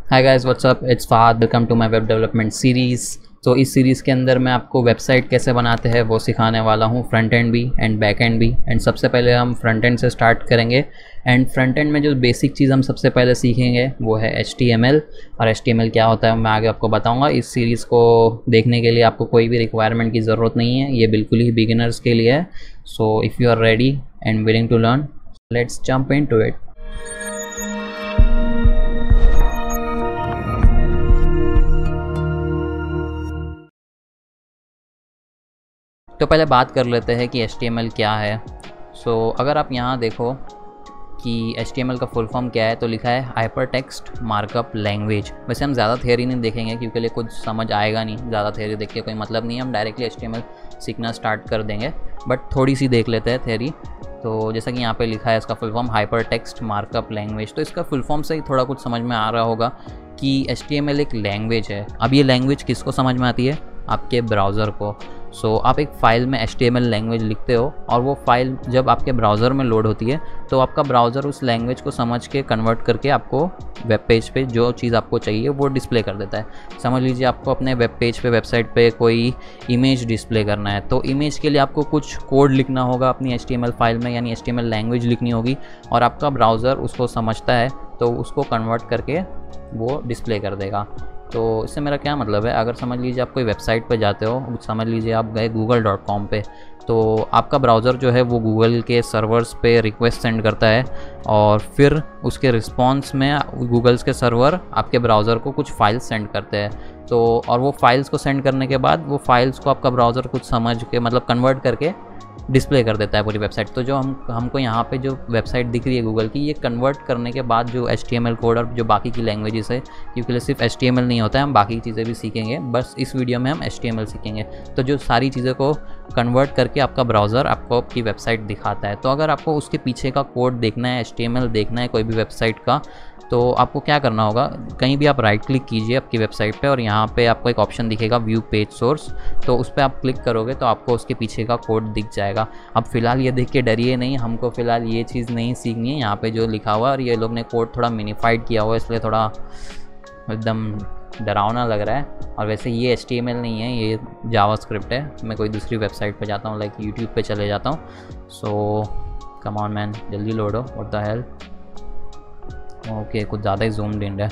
Hi guys, what's up, it's Fahad. Welcome to my web development series. तो इस series के अंदर मैं आपको वेबसाइट कैसे बनाते हैं वो सिखाने वाला हूँ, फ्रंट एंड भी एंड बैक एंड भी। एंड सबसे पहले हम फ्रंट एंड से स्टार्ट करेंगे। एंड फ्रंट एंड में जो बेसिक चीज़ हम सबसे पहले सीखेंगे वो है HTML। और HTML क्या होता है मैं आगे आपको बताऊँगा। इस सीरीज़ को देखने के लिए आपको कोई भी रिक्वायरमेंट की ज़रूरत नहीं है, ये बिल्कुल ही बिगिनर्स के लिए है। So if you are ready and willing to learn, let's jump into it. तो पहले बात कर लेते हैं कि HTML क्या है। अगर आप यहाँ देखो कि HTML का फुल फॉर्म क्या है, तो लिखा है हाइपर टेक्स्ट मार्कअप लैंग्वेज। वैसे हम ज़्यादा थ्योरी नहीं देखेंगे क्योंकि लिए कुछ समझ आएगा नहीं, ज़्यादा थ्योरी देख के कोई मतलब नहीं है। हम डायरेक्टली HTML सीखना स्टार्ट कर देंगे, बट थोड़ी सी देख लेते हैं थ्योरी। तो जैसा कि यहाँ पे लिखा है इसका full form hyper text markup language. तो इसका फुल फॉर्म से ही थोड़ा कुछ समझ में आ रहा होगा कि HTML एक लैंग्वेज है। अब ये लैंग्वेज किसको समझ में आती है? आपके ब्राउज़र को। आप एक फ़ाइल में HTML लैंग्वेज लिखते हो और वो फाइल जब आपके ब्राउज़र में लोड होती है तो आपका ब्राउज़र उस लैंग्वेज को समझ के कन्वर्ट करके आपको वेब पेज पे जो चीज़ आपको चाहिए वो डिस्प्ले कर देता है। समझ लीजिए आपको अपने वेब पेज पे, वेबसाइट पे कोई इमेज डिस्प्ले करना है, तो इमेज के लिए आपको कुछ कोड लिखना होगा अपनी HTML फाइल में, यानी HTML लैंग्वेज लिखनी होगी, और आपका ब्राउज़र उसको समझता है तो उसको कन्वर्ट करके वो डिस्प्ले कर देगा। तो इससे मेरा क्या मतलब है, अगर समझ लीजिए आप कोई वेबसाइट पे जाते हो, समझ लीजिए आप गए google.com पे, तो आपका ब्राउज़र जो है वो गूगल के सर्वर्स पे रिक्वेस्ट सेंड करता है और फिर उसके रिस्पॉन्स में गूगल्स के सर्वर आपके ब्राउज़र को कुछ फाइल्स सेंड करते हैं। तो और वो फाइल्स को सेंड करने के बाद वो फाइल्स को आपका ब्राउज़र कुछ समझ के, मतलब कन्वर्ट करके डिस्प्ले कर देता है पूरी वेबसाइट। तो जो हमको यहाँ पे जो वेबसाइट दिख रही है गूगल की, ये कन्वर्ट करने के बाद जो HTML कोड और जो बाकी की लैंग्वेजेस है, क्योंकि सिर्फ HTML नहीं होता है, हम बाकी चीज़ें भी सीखेंगे, बस इस वीडियो में हम HTML सीखेंगे। तो जो सारी चीज़ें को कन्वर्ट करके आपका ब्राउज़र आपको आपकी वेबसाइट दिखाता है। तो अगर आपको उसके पीछे का कोड देखना है, HTML देखना है कोई भी वेबसाइट का, तो आपको क्या करना होगा, कहीं भी आप राइट क्लिक कीजिए आपकी वेबसाइट पे और यहाँ पे आपको एक ऑप्शन दिखेगा व्यू पेज सोर्स। तो उस पर आप क्लिक करोगे तो आपको उसके पीछे का कोड दिख जाएगा। अब फिलहाल ये देख के डरिए नहीं, हमको फ़िलहाल ये चीज़ नहीं सीखनी है। यहाँ पे जो लिखा हुआ है और ये लोग ने कोड थोड़ा मिनीफाइड किया हुआ है, इसलिए थोड़ा एकदम डरावना लग रहा है। और वैसे ये HTML नहीं है, ये जावास्क्रिप्ट है। मैं कोई दूसरी वेबसाइट पे जाता हूँ, लाइक यूट्यूब पे चले जाता हूँ। कम ऑन मैन, जल्दी लोड हो। व्हाट द हेल, ओके कुछ ज़्यादा ही जूम्ड इन है,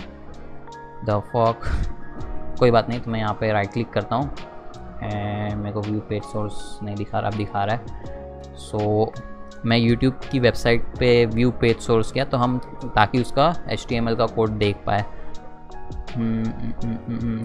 द फक। कोई बात नहीं, तो मैं यहाँ पे राइट क्लिक करता हूँ एंड मेरे को व्यू पेज सोर्स नहीं दिखा रहा, अब दिखा रहा है। मैं YouTube की वेबसाइट पे व्यू पेज सोर्स किया तो हम, ताकि उसका HTML का कोड देख पाए।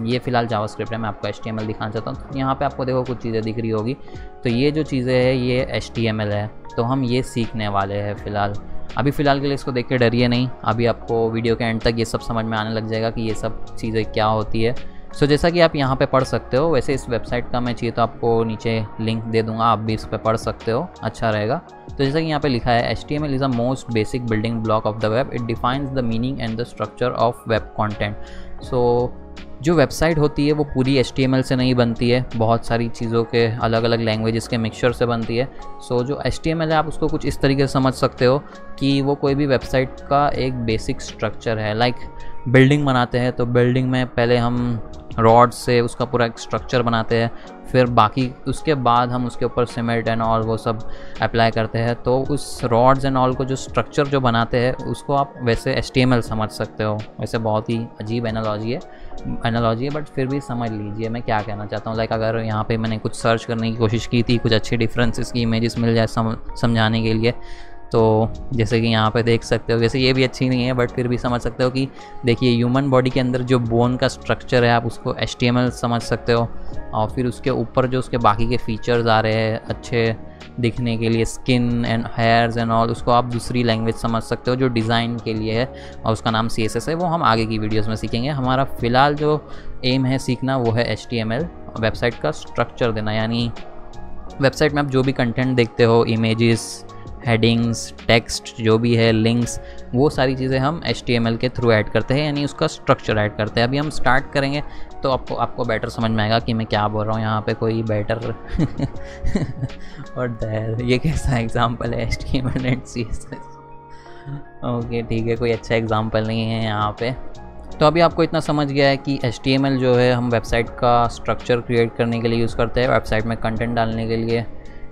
ये फ़िलहाल जावास्क्रिप्ट है, मैं आपको HTML दिखाना चाहता हूँ। यहाँ पे आपको देखो कुछ चीज़ें दिख रही होगी, तो ये जो चीज़ें हैं ये HTML है, तो हम ये सीखने वाले हैं फ़िलहाल। अभी फ़िलहाल के लिए इसको देख के डरिए नहीं, अभी आपको वीडियो के एंड तक ये सब समझ में आने लग जाएगा कि ये सब चीज़ें क्या होती है। जैसा कि आप यहाँ पे पढ़ सकते हो, वैसे इस वेबसाइट का मैं चाहिए तो आपको नीचे लिंक दे दूँगा, आप भी इस पर पढ़ सकते हो, अच्छा रहेगा। तो जैसा कि यहाँ पे लिखा है, HTML is a most basic building block of the web, it defines the meaning and the structure of web content. जो वेबसाइट होती है वो पूरी HTML से नहीं बनती है, बहुत सारी चीज़ों के अलग अलग लैंग्वेजेस के मिक्सचर से बनती है। जो HTML है आप उसको कुछ इस तरीके से समझ सकते हो कि वो कोई भी वेबसाइट का एक बेसिक स्ट्रक्चर है। लाइक बिल्डिंग बनाते हैं तो बिल्डिंग में पहले हम रॉड से उसका पूरा एक स्ट्रक्चर बनाते हैं, फिर बाकी उसके बाद हम उसके ऊपर सीमेंट एंड ऑल वो सब अप्लाई करते हैं। तो उस रॉड्स एंड ऑल को जो स्ट्रक्चर जो बनाते हैं उसको आप वैसे HTML समझ सकते हो। वैसे बहुत ही अजीब एनालॉजी है, बट फिर भी समझ लीजिए मैं क्या कहना चाहता हूँ। लाइक अगर यहाँ पे मैंने कुछ सर्च करने की कोशिश की थी, कुछ अच्छे डिफरेंसेस की इमेजेस मिल जाए समझाने के लिए, तो जैसे कि यहाँ पे देख सकते हो, वैसे ये भी अच्छी नहीं है बट फिर भी समझ सकते हो कि देखिए ह्यूमन बॉडी के अंदर जो बोन का स्ट्रक्चर है आप उसको HTML समझ सकते हो, और फिर उसके ऊपर जो उसके बाकी के फीचर्स आ रहे हैं अच्छे दिखने के लिए, skin and hairs and all, उसको आप दूसरी लैंग्वेज समझ सकते हो जो डिज़ाइन के लिए है, और उसका नाम CSS है। वो हम आगे की वीडियोस में सीखेंगे। हमारा फ़िलहाल जो एम है सीखना वो है HTML, वेबसाइट का स्ट्रक्चर देना। यानी वेबसाइट में आप जो भी कंटेंट देखते हो, इमेजेस, हेडिंग्स, टेक्स्ट जो भी है, लिंक्स, वो सारी चीज़ें हम HTML के थ्रू ऐड करते हैं, यानी उसका स्ट्रक्चर ऐड करते हैं। अभी हम स्टार्ट करेंगे तो आपको बेटर समझ में आएगा कि मैं क्या बोल रहा हूँ। यहाँ पे कोई बेटर और ये कैसा एग्जांपल है HTML एंड CSS? ओके ठीक है, कोई अच्छा एग्जांपल नहीं है यहाँ पे। तो अभी आपको इतना समझ गया है कि HTML जो है हम वेबसाइट का स्ट्रक्चर क्रिएट करने के लिए यूज़ करते हैं, वेबसाइट में कंटेंट डालने के लिए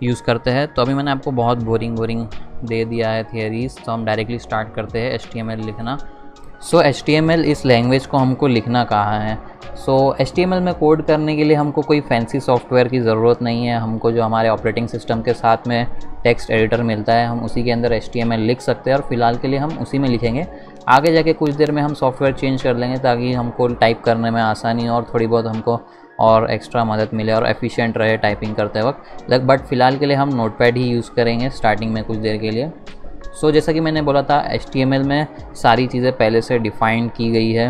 यूज़ करते हैं। तो अभी मैंने आपको बहुत बोरिंग दे दिया है थियरीज़, तो हम डायरेक्टली स्टार्ट करते हैं HTML लिखना। सो HTML इस लैंग्वेज को हमको लिखना कहाँ है। सो HTML में कोड करने के लिए हमको कोई फैंसी सॉफ्टवेयर की ज़रूरत नहीं है। हमको जो हमारे ऑपरेटिंग सिस्टम के साथ में टेक्स्ट एडिटर मिलता है, हम उसी के अंदर HTML लिख सकते हैं और फ़िलहाल के लिए हम उसी में लिखेंगे। आगे जाके कुछ देर में हम सॉफ्टवेयर चेंज कर लेंगे ताकि हमको टाइप करने में आसानी हो और थोड़ी बहुत हमको और एक्स्ट्रा मदद मिले और एफिशिएंट रहे टाइपिंग करते वक्त। बट फ़िलहाल के लिए हम नोटपैड ही यूज़ करेंगे स्टार्टिंग में कुछ देर के लिए। सो जैसा कि मैंने बोला था, HTML में सारी चीज़ें पहले से डिफ़ाइन की गई है।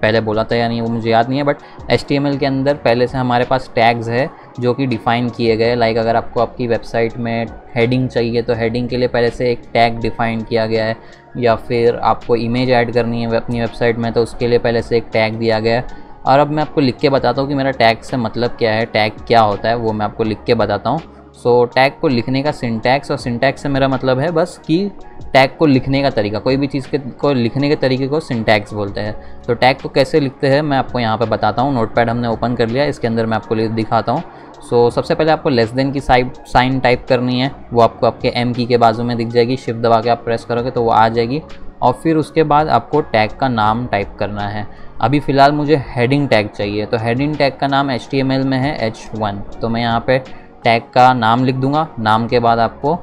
पहले बोला था या नहीं वो मुझे याद नहीं है, बट HTML के अंदर पहले से हमारे पास टैग्स है जो कि डिफ़ाइन किए गए। लाइक अगर आपको आपकी वेबसाइट में हेडिंग चाहिए तो हेडिंग के लिए पहले से एक टैग डिफ़ाइन किया गया है, या फिर आपको इमेज ऐड करनी है अपनी वेबसाइट में तो उसके लिए पहले से एक टैग दिया गया है। और अब मैं आपको लिख के बताता हूँ कि मेरा टैग से मतलब क्या है, टैग क्या होता है, वो मैं आपको लिख के बताता हूँ। सो टैग को लिखने का सिंटैक्स, और सिंटैक्स से मेरा मतलब है बस कि टैग को लिखने का तरीका, कोई भी चीज़ को लिखने के तरीके को सिंटैक्स बोलते हैं। तो टैग को कैसे लिखते हैं मैं आपको यहाँ पे बताता हूँ। नोटपैड हमने ओपन कर लिया, इसके अंदर मैं आपको दिखाता हूँ। सो सबसे पहले आपको लेस देन की साइन टाइप करनी है, वो आपको आपके M की के बाजू में दिख जाएगी। शिफ्ट दबा के आप प्रेस करोगे तो वो आ जाएगी, और फिर उसके बाद आपको टैग का नाम टाइप करना है। अभी फ़िलहाल मुझे हेडिंग टैग चाहिए, तो हेडिंग टैग का नाम HTML में है H1, तो मैं यहाँ पे टैग का नाम लिख दूंगा। नाम के बाद आपको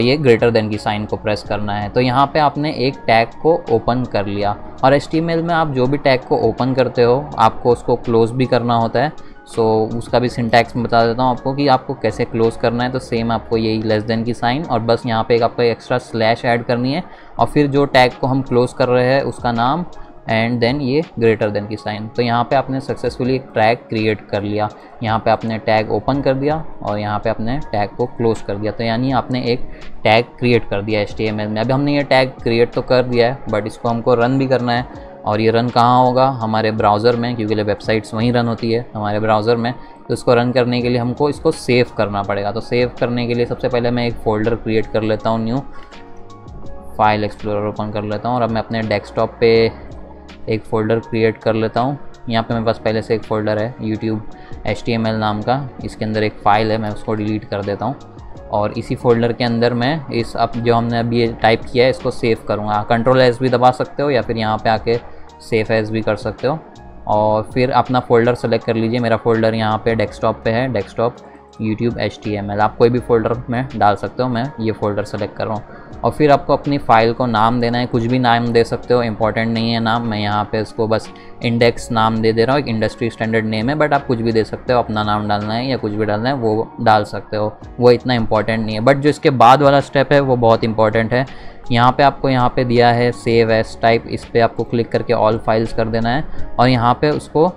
ये ग्रेटर देन की साइन को प्रेस करना है। तो यहाँ पे आपने एक टैग को ओपन कर लिया, और HTML में आप जो भी टैग को ओपन करते हो आपको उसको क्लोज़ भी करना होता है। सो उसका भी सिंटैक्स मैं बता देता हूँ आपको कि आपको कैसे क्लोज़ करना है। तो सेम आपको यही लेस देन की साइन और बस यहाँ पे एक आपको एक्स्ट्रा स्लैश ऐड करनी है, और फिर जो टैग को हम क्लोज़ कर रहे हैं उसका नाम, एंड देन ये ग्रेटर देन की साइन। तो यहाँ पे आपने सक्सेसफुली एक टैग क्रिएट कर लिया। यहाँ पे आपने टैग ओपन कर दिया और यहाँ पे आपने टैग को क्लोज़ कर दिया। तो यानी आपने एक टैग क्रिएट कर दिया HTML में। अभी हमने ये टैग क्रिएट तो कर दिया है, बट इसको हमको रन भी करना है, और ये रन कहाँ होगा, हमारे ब्राउज़र में, क्योंकि वेबसाइट्स वहीं रन होती है हमारे ब्राउज़र में। तो इसको रन करने के लिए हमको इसको सेव करना पड़ेगा। तो सेव करने के लिए सबसे पहले मैं एक फ़ोल्डर क्रिएट कर लेता हूँ, न्यू फाइल एक्सप्लोरर ओपन कर लेता हूँ, और अब मैं अपने डेस्कटॉप पे एक फ़ोल्डर क्रिएट कर लेता हूँ। यहाँ पे मेरे पास पहले से एक फ़ोल्डर है YouTube HTML नाम का, इसके अंदर एक फ़ाइल है, मैं उसको डिलीट कर देता हूँ। और इसी फोल्डर के अंदर मैं इस अब जो हमने अभी टाइप किया है इसको सेव करूँगा। Ctrl+S भी दबा सकते हो, या फिर यहाँ पे आके सेव एज़ भी कर सकते हो, और फिर अपना फ़ोल्डर सेलेक्ट कर लीजिए। मेरा फ़ोल्डर यहाँ पे डेस्कटॉप पे है, डेस्कटॉप YouTube HTML। आप कोई भी फ़ोल्डर में डाल सकते हो, मैं ये फ़ोल्डर सेलेक्ट कर रहा हूँ। और फिर आपको अपनी फ़ाइल को नाम देना है, कुछ भी नाम दे सकते हो, इंपॉर्टेंट नहीं है नाम। मैं यहाँ पे इसको बस इंडेक्स नाम दे रहा हूँ, एक इंडस्ट्री स्टैंडर्ड नेम है, बट आप कुछ भी दे सकते हो। अपना नाम डालना है या कुछ भी डालना है वो डाल सकते हो, वो इतना इंपॉर्टेंट नहीं है। बट जो इसके बाद वाला स्टेप है वो बहुत इंपॉर्टेंट है। यहाँ पे आपको यहाँ पे दिया है सेव एज टाइप, इस पर आपको क्लिक करके ऑल फाइल्स कर देना है, और यहाँ पे उसको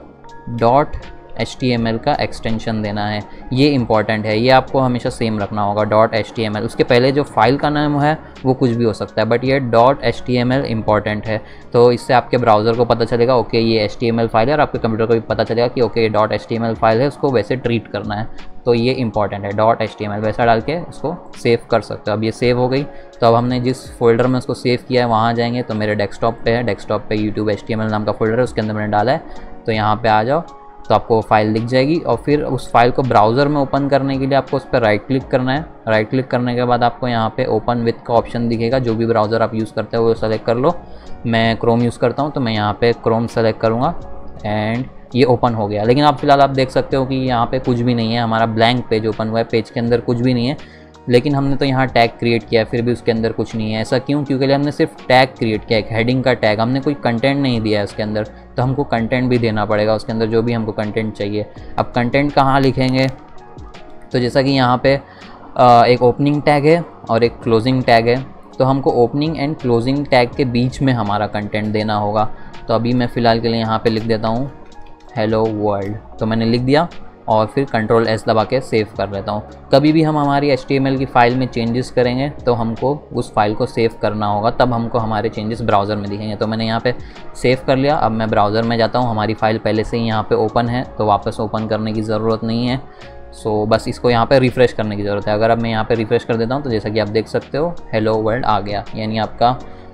.html का एक्सटेंशन देना है। ये इंपॉर्टेंट है, ये आपको हमेशा सेम रखना होगा .html। उसके पहले जो फाइल का नाम है वो कुछ भी हो सकता है, बट ये .html इंपॉर्टेंट है। तो इससे आपके ब्राउज़र को पता चलेगा ओके ये HTML फाइल है, और आपके कंप्यूटर को भी पता चलेगा कि ओके ये .html फाइल है, उसको वैसे ट्रीट करना है। तो ये इंपॉर्टेंट है, .html वैसा डाल के उसको सेव कर सकते हो। अब ये सेव हो गई, तो अब हमने जिस फोल्डर में उसको सेव किया है वहाँ जाएंगे। तो मेरे डेस्कटॉप पे है, डेस्कटॉप पे YouTube HTML नाम का फोल्डर है, उसके अंदर मैंने डाला है। तो यहाँ पे आ जाओ, तो आपको फाइल दिख जाएगी, और फिर उस फाइल को ब्राउज़र में ओपन करने के लिए आपको उस पर राइट क्लिक करना है। राइट क्लिक करने के बाद आपको यहाँ पे ओपन विथ का ऑप्शन दिखेगा। जो भी ब्राउज़र आप यूज़ करते हो वो सेलेक्ट कर लो। मैं क्रोम यूज़ करता हूँ, तो मैं यहाँ पे क्रोम सेलेक्ट करूँगा, एंड ये ओपन हो गया। लेकिन आप फिलहाल आप देख सकते हो कि यहाँ पे कुछ भी नहीं है, हमारा ब्लैंक पेज ओपन हुआ है, पेज के अंदर कुछ भी नहीं है। लेकिन हमने तो यहाँ टैग क्रिएट किया है, फिर भी उसके अंदर कुछ नहीं है। ऐसा क्यों? क्योंकि हमने सिर्फ टैग क्रिएट किया है, एक हेडिंग का टैग, हमने कोई कंटेंट नहीं दिया है उसके अंदर। तो हमको कंटेंट भी देना पड़ेगा उसके अंदर, जो भी हमको कंटेंट चाहिए। अब कंटेंट कहाँ लिखेंगे? तो जैसा कि यहाँ पे एक ओपनिंग टैग है और एक क्लोजिंग टैग है, तो हमको ओपनिंग एंड क्लोजिंग टैग के बीच में हमारा कंटेंट देना होगा। तो अभी मैं फ़िलहाल के लिए यहाँ पे लिख देता हूँ हेलो वर्ल्ड। तो मैंने लिख दिया, और फिर Ctrl+S दबा के सेव कर लेता हूँ। कभी भी हम हमारी HTML की फ़ाइल में चेंजेस करेंगे तो हमको उस फाइल को सेव करना होगा, तब हमको हमारे चेंजेस ब्राउज़र में दिखेंगे। तो मैंने यहाँ पे सेव कर लिया। अब मैं ब्राउज़र में जाता हूँ, हमारी फ़ाइल पहले से ही यहाँ पे ओपन है, तो वापस ओपन करने की ज़रूरत नहीं है। सो बस इसको यहाँ पे रिफ़्रेश करने की ज़रूरत है। अगर अब मैं यहाँ पे रिफ़्रेश कर देता हूँ तो जैसा कि आप देख सकते हो हेलो वर्ल्ड आ गया, यानी आपका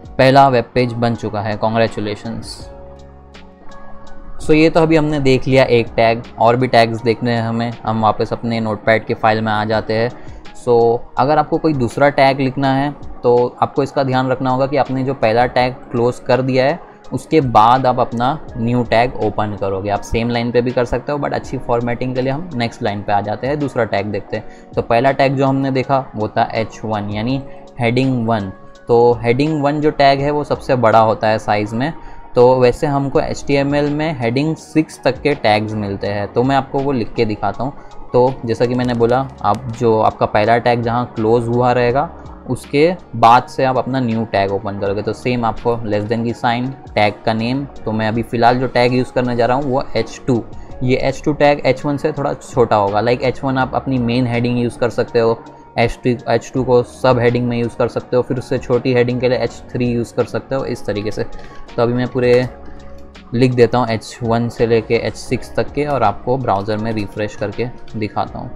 पहला वेब पेज बन चुका है। कॉन्ग्रेचुलेशंस। सो ये तो अभी हमने देख लिया एक टैग, और भी टैग्स देखने हैं हमें, हम वापस अपने नोटपैड के फाइल में आ जाते हैं। सो अगर आपको कोई दूसरा टैग लिखना है तो आपको इसका ध्यान रखना होगा कि आपने जो पहला टैग क्लोज कर दिया है उसके बाद आप अपना न्यू टैग ओपन करोगे। आप सेम लाइन पे भी कर सकते हो, बट अच्छी फॉर्मेटिंग के लिए हम नेक्स्ट लाइन पे आ जाते हैं, दूसरा टैग देखते हैं। तो पहला टैग जो हमने देखा वो था H1 यानी हेडिंग 1। तो हेडिंग 1 जो टैग है वो सबसे बड़ा होता है साइज़ में। तो वैसे हमको HTML में हेडिंग 6 तक के टैग्स मिलते हैं, तो मैं आपको वो लिख के दिखाता हूँ। तो जैसा कि मैंने बोला, आप जो आपका पहला टैग जहाँ क्लोज़ हुआ रहेगा उसके बाद से आप अपना न्यू टैग ओपन करोगे। तो सेम आपको लेस देन की साइन, टैग का नेम, तो मैं अभी फ़िलहाल जो टैग यूज़ करने जा रहा हूँ वो H2। ये H2 टैग H1 से थोड़ा छोटा होगा। लाइक H1 आप अपनी मेन हेडिंग यूज़ कर सकते हो, H2 को सब हेडिंग में यूज़ कर सकते हो, फिर उससे छोटी हेडिंग के लिए H3 यूज़ कर सकते हो, इस तरीके से। तो अभी मैं पूरे लिख देता हूँ H1 से लेके H6 तक के, और आपको ब्राउज़र में रिफ़्रेश करके दिखाता हूँ।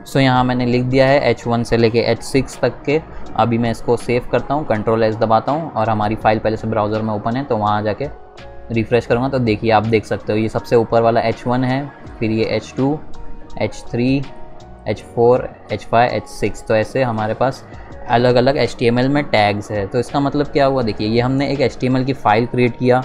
सो यहाँ मैंने लिख दिया है H1 से लेके H6 तक के। अभी मैं इसको सेव करता हूँ, Ctrl+S दबाता हूँ, और हमारी फ़ाइल पहले से ब्राउज़र में ओपन है, तो वहाँ जाके रिफ़्रेश करूँगा तो देखिए आप देख सकते हो ये सबसे ऊपर वाला H1 है, फिर ये H2, H3, H4, H5, H6। तो ऐसे हमारे पास अलग अलग HTML में टैग्स है। तो इसका मतलब क्या हुआ, देखिए ये हमने एक HTML की फ़ाइल क्रिएट किया,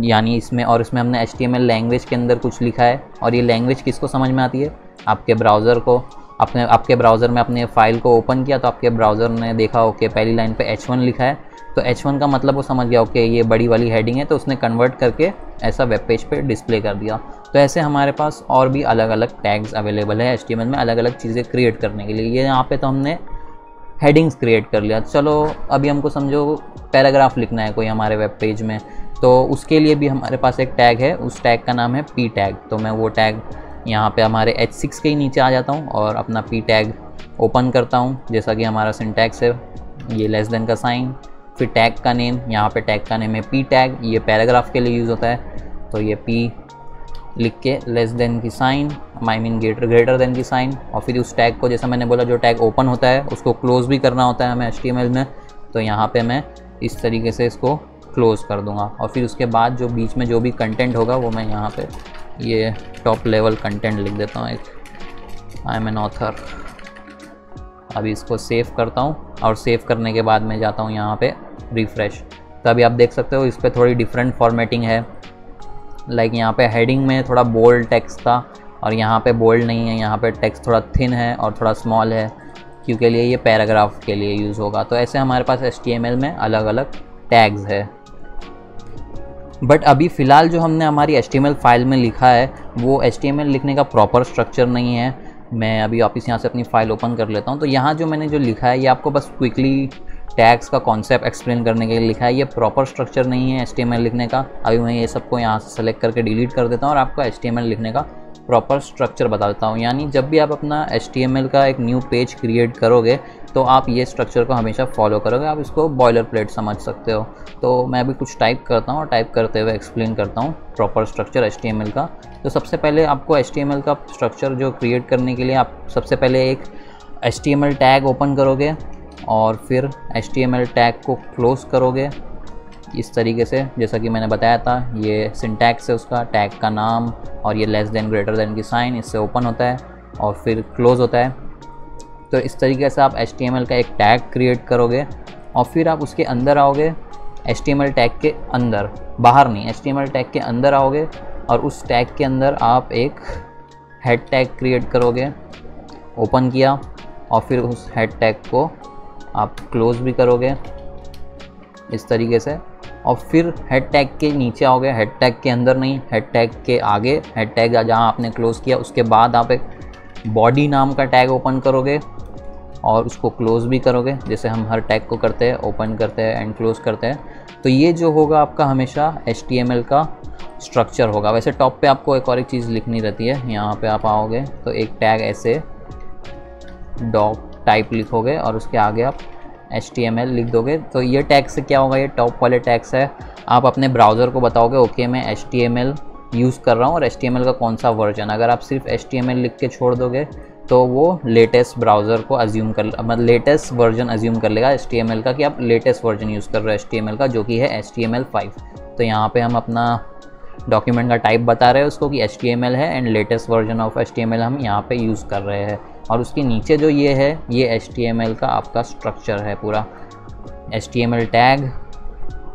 यानी इसमें हमने HTML लैंग्वेज के अंदर कुछ लिखा है, और ये लैंग्वेज किसको समझ में आती है, आपके ब्राउज़र को। आपके ब्राउज़र में अपने फ़ाइल को ओपन किया तो आपके ब्राउज़र ने देखा ओके पहली लाइन पे H1 लिखा है, तो H1 का मतलब वो समझ गया ओके ये बड़ी वाली हेडिंग है, तो उसने कन्वर्ट करके ऐसा वेब पेज पे डिस्प्ले कर दिया। तो ऐसे हमारे पास और भी अलग अलग टैग्स अवेलेबल है HTML में, अलग अलग चीज़ें क्रिएट करने के लिए। ये यहाँ पे तो हमने हेडिंग्स क्रिएट कर लिया। चलो अभी हमको समझो पैराग्राफ लिखना है कोई हमारे वेब पेज में, तो उसके लिए भी हमारे पास एक टैग है, उस टैग का नाम है P टैग। तो मैं वो टैग यहाँ पे हमारे H6 के ही नीचे आ जाता हूँ और अपना P टैग ओपन करता हूँ। जैसा कि हमारा सिंटैक्स है, ये लेस देन का साइन, फिर टैग का नेम, यहाँ पे टैग का नेम है P टैग, ये पैराग्राफ के लिए यूज़ होता है। तो ये P लिख के लेस देन की sign, I mean greater than की साइन, और फिर उस टैग को, जैसा मैंने बोला, जो टैग ओपन होता है उसको क्लोज़ भी करना होता है हमें HTML में। तो यहाँ पे मैं इस तरीके से इसको क्लोज़ कर दूँगा, और फिर उसके बाद जो बीच में जो भी कंटेंट होगा वो मैं यहाँ पे ये टॉप लेवल कंटेंट लिख देता हूँ, एक आई एम एन ऑथर। अभी इसको सेव करता हूँ, और सेव करने के बाद मैं जाता हूँ यहाँ पे रिफ़्रेश। तो अभी आप देख सकते हो इस पर थोड़ी डिफरेंट फॉर्मेटिंग है। लाइक यहाँ पे हेडिंग में थोड़ा बोल्ड टेक्स्ट था, और यहाँ पे बोल्ड नहीं है, यहाँ पे टेक्स्ट थोड़ा थिन है और थोड़ा स्मॉल है, क्योंकि लिए ये पैराग्राफ के लिए यूज़ होगा। तो ऐसे हमारे पास HTML में अलग अलग टैग्स है। बट अभी फ़िलहाल जो हमने हमारी HTML फाइल में लिखा है वो HTML लिखने का प्रॉपर स्ट्रक्चर नहीं है। मैं अभी वापस यहाँ से अपनी फ़ाइल ओपन कर लेता हूँ। तो यहाँ जो मैंने जो लिखा है ये आपको बस क्विकली टैग्स का कॉन्सेप्ट एक्सप्लेन करने के लिए लिखा है, ये प्रॉपर स्ट्रक्चर नहीं है HTML लिखने का। अभी मैं ये सबको यहाँ से सेलेक्ट करके डिलीट कर देता हूँ और आपको HTML लिखने का प्रॉपर स्ट्रक्चर बता देता हूँ। यानी जब भी आप अपना HTML का एक न्यू पेज क्रिएट करोगे तो आप ये स्ट्रक्चर को हमेशा फॉलो करोगे, आप इसको बॉयलर प्लेट समझ सकते हो। तो मैं अभी कुछ टाइप करता हूँ और टाइप करते हुए एक्सप्लेन करता हूँ प्रॉपर स्ट्रक्चर HTML का। तो सबसे पहले आपको HTML का स्ट्रक्चर जो क्रिएट करने के लिए आप सबसे पहले एक HTML टैग ओपन करोगे, और फिर HTML टैग को क्लोज़ करोगे इस तरीके से, जैसा कि मैंने बताया था। ये सिंटैक्स है उसका, टैग का नाम, और ये लेस देन ग्रेटर देन की साइन, इससे ओपन होता है और फिर क्लोज़ होता है। तो इस तरीके से आप HTML का एक टैग क्रिएट करोगे, और फिर आप उसके अंदर आओगे, HTML टैग के अंदर, बाहर नहीं, HTML टैग के अंदर आओगे, और उस टैग के अंदर आप एक हेड टैग क्रिएट करोगे। ओपन किया, और फिर उस हेड टैग को आप क्लोज़ भी करोगे इस तरीके से, और फिर हेड टैग के नीचे आओगे, हेड टैग के अंदर नहीं, हेड टैग के आगे, हेड टैग जहाँ आपने क्लोज़ किया उसके बाद आप एक बॉडी नाम का टैग ओपन करोगे और उसको क्लोज़ भी करोगे, जैसे हम हर टैग को करते हैं, ओपन करते हैं एंड क्लोज़ करते हैं। तो ये जो होगा आपका हमेशा HTML का स्ट्रक्चर होगा। वैसे टॉप पे आपको एक और एक चीज़ लिखनी रहती है, यहाँ पे आप आओगे तो एक टैग ऐसे डॉक टाइप लिखोगे और उसके आगे आप HTML लिख दोगे। तो ये टैग से क्या होगा, ये टॉप वाले टैग से आप अपने ब्राउज़र को बताओगे ओके मैं HTML यूज़ कर रहा हूँ और HTML का कौन सा वर्जन। अगर आप सिर्फ HTML लिख के छोड़ दोगे तो वो लेटेस्ट ब्राउज़र को अज्यूम कर मतलब लेटेस्ट वर्जन अज्यूम कर लेगा HTML का कि आप लेटेस्ट वर्जन यूज़ कर रहे हो HTML का, जो कि है HTML5। तो यहाँ पे हम अपना डॉक्यूमेंट का टाइप बता रहे हैं उसको कि HTML है and latest version of HTML हम यहाँ पे यूज़ कर रहे हैं। और उसके नीचे जो ये है ये HTML का आपका स्ट्रक्चर है पूरा, HTML tag